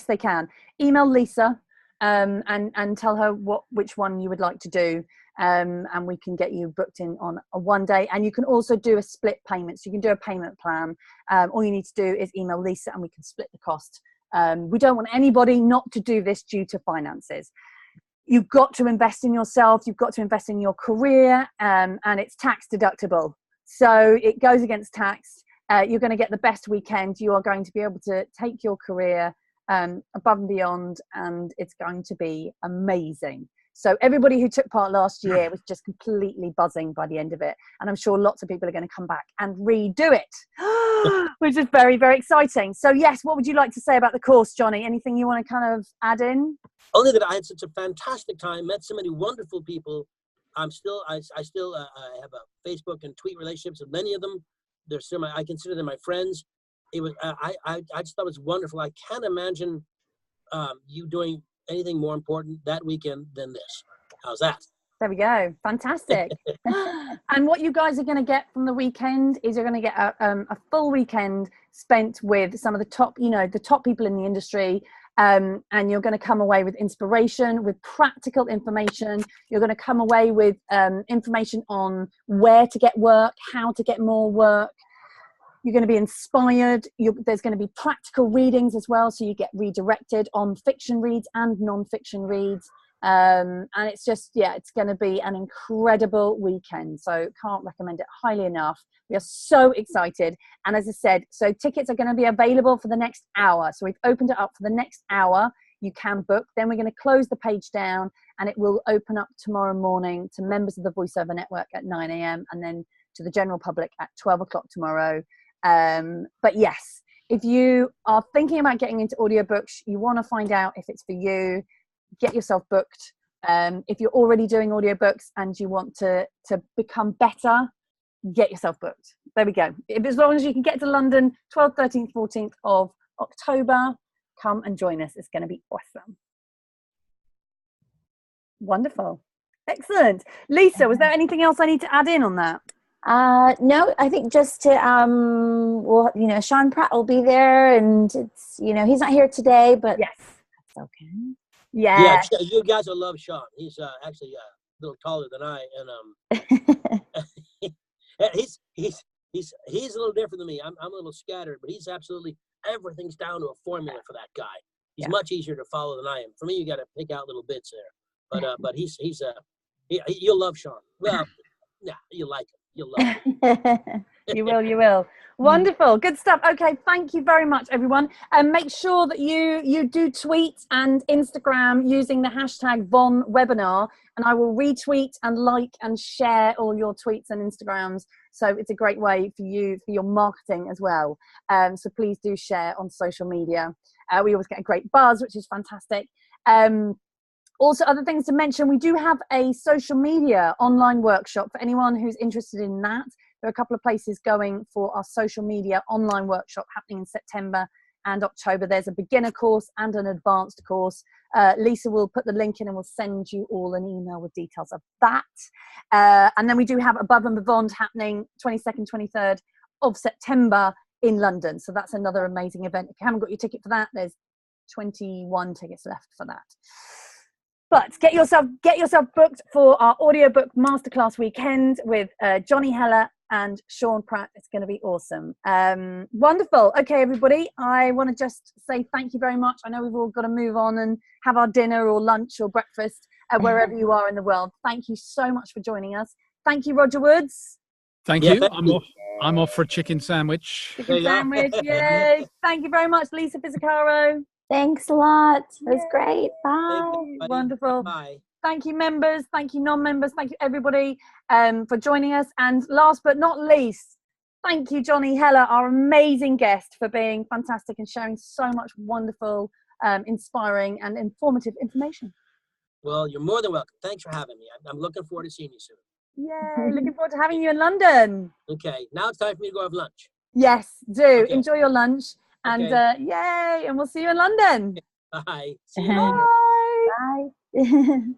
Speaker 1: they can. Email Lisa and tell her which one you would like to do, and we can get you booked in on a one day. And you can also do a split payment, so you can do a payment plan. All you need to do is email Lisa, and we can split the cost. We don't want anybody not to do this due to finances. You've got to invest in yourself. You've got to invest in your career, and it's tax deductible. So it goes against tax. You're going to get the best weekend. You are going to be able to take your career above and beyond, and it's going to be amazing. So everybody who took part last year was just completely buzzing by the end of it. And I'm sure lots of people are going to come back and redo it, which is very, very exciting. So yes, what would you like to say about the course, Johnny? Anything you want to kind of add in?
Speaker 3: Only that I had such a fantastic time, met so many wonderful people, I still have a Facebook and tweet relationships with many of them. They're still I consider them my friends. It was I just thought it was wonderful. I can't imagine you doing anything more important that weekend than this. How's that?
Speaker 1: There we go. Fantastic. And what you guys are going to get from the weekend is you're going to get a full weekend spent with some of the top, the top people in the industry. And you're going to come away with inspiration, with practical information. You're going to come away with information on where to get work, how to get more work. You're going to be inspired. There's going to be practical readings as well. So you get redirected on fiction reads and non-fiction reads. And it's just, it's going to be an incredible weekend. So can't recommend it highly enough. We are so excited. And as I said, so tickets are going to be available for the next hour. So we've opened it up for the next hour. You can book. Then we're going to close the page down and it will open up tomorrow morning to members of the Voiceover Network at 9 a.m. and then to the general public at 12 o'clock tomorrow. But yes, if you are thinking about getting into audiobooks, you want to find out if it's for you, get yourself booked. If you're already doing audiobooks and you want to become better, get yourself booked. There we go. As long as you can get to London 12th, 13th, 14th of October, come and join us. It's going to be awesome. Wonderful. Excellent. Lisa, was there anything else I need to add in on that?
Speaker 4: No, I think just to, well, Sean Pratt will be there, and it's, he's not here today, but
Speaker 1: yes,
Speaker 4: that's okay.
Speaker 1: Yeah,
Speaker 3: you guys will love Sean. He's actually a little taller than I, and he's a little different than me. I'm a little scattered, but he's absolutely, everything's down to a formula for that guy. He's much easier to follow than I am. For me, you got to pick out little bits there. But you'll love Sean. Well, yeah, you like him. You'll love him.
Speaker 1: You will. Wonderful. Good stuff. Okay, thank you very much, everyone. And make sure that you do tweet and Instagram using the hashtag VonWebinar, and I will retweet and like and share all your tweets and Instagrams. So it's a great way for your marketing as well. So please do share on social media. We always get a great buzz, which is fantastic. Also, other things to mention, we do have a social media online workshop for anyone who's interested in that. There are a couple of places going for our social media online workshop happening in September and October. There's a beginner course and an advanced course. Lisa will put the link in and we'll send you all an email with details of that. And then we do have Above and Beyond happening 22nd, 23rd of September in London. So that's another amazing event. If you haven't got your ticket for that, there's 21 tickets left for that. But get yourself booked for our audiobook masterclass weekend with Johnny Heller and Sean Pratt. It's going to be awesome. Wonderful. Okay, everybody, I want to just say thank you very much. I know we've all got to move on and have our dinner or lunch or breakfast wherever you are in the world. Thank you so much for joining us. Thank you, Roger Woods.
Speaker 2: Thank you. I'm off for a chicken sandwich.
Speaker 1: Chicken sandwich, yay. Thank you very much, Lisa Fizzicaro.
Speaker 4: Thanks a lot. It was great. Bye.
Speaker 1: Wonderful.
Speaker 3: Bye.
Speaker 1: Thank you, members. Thank you, non-members. Thank you, everybody, for joining us. And last but not least, thank you, Johnny Heller, our amazing guest, for being fantastic and sharing so much wonderful, inspiring and informative information.
Speaker 3: Well, you're more than welcome. Thanks for having me. I'm looking forward to seeing you soon.
Speaker 1: Yay. Looking forward to having you in London.
Speaker 3: Okay. Now it's time for me to go have lunch.
Speaker 1: Yes, do. Okay. Enjoy your lunch. And yay. And we'll see you in London.
Speaker 3: Bye. See you later.
Speaker 1: Bye.
Speaker 4: Bye.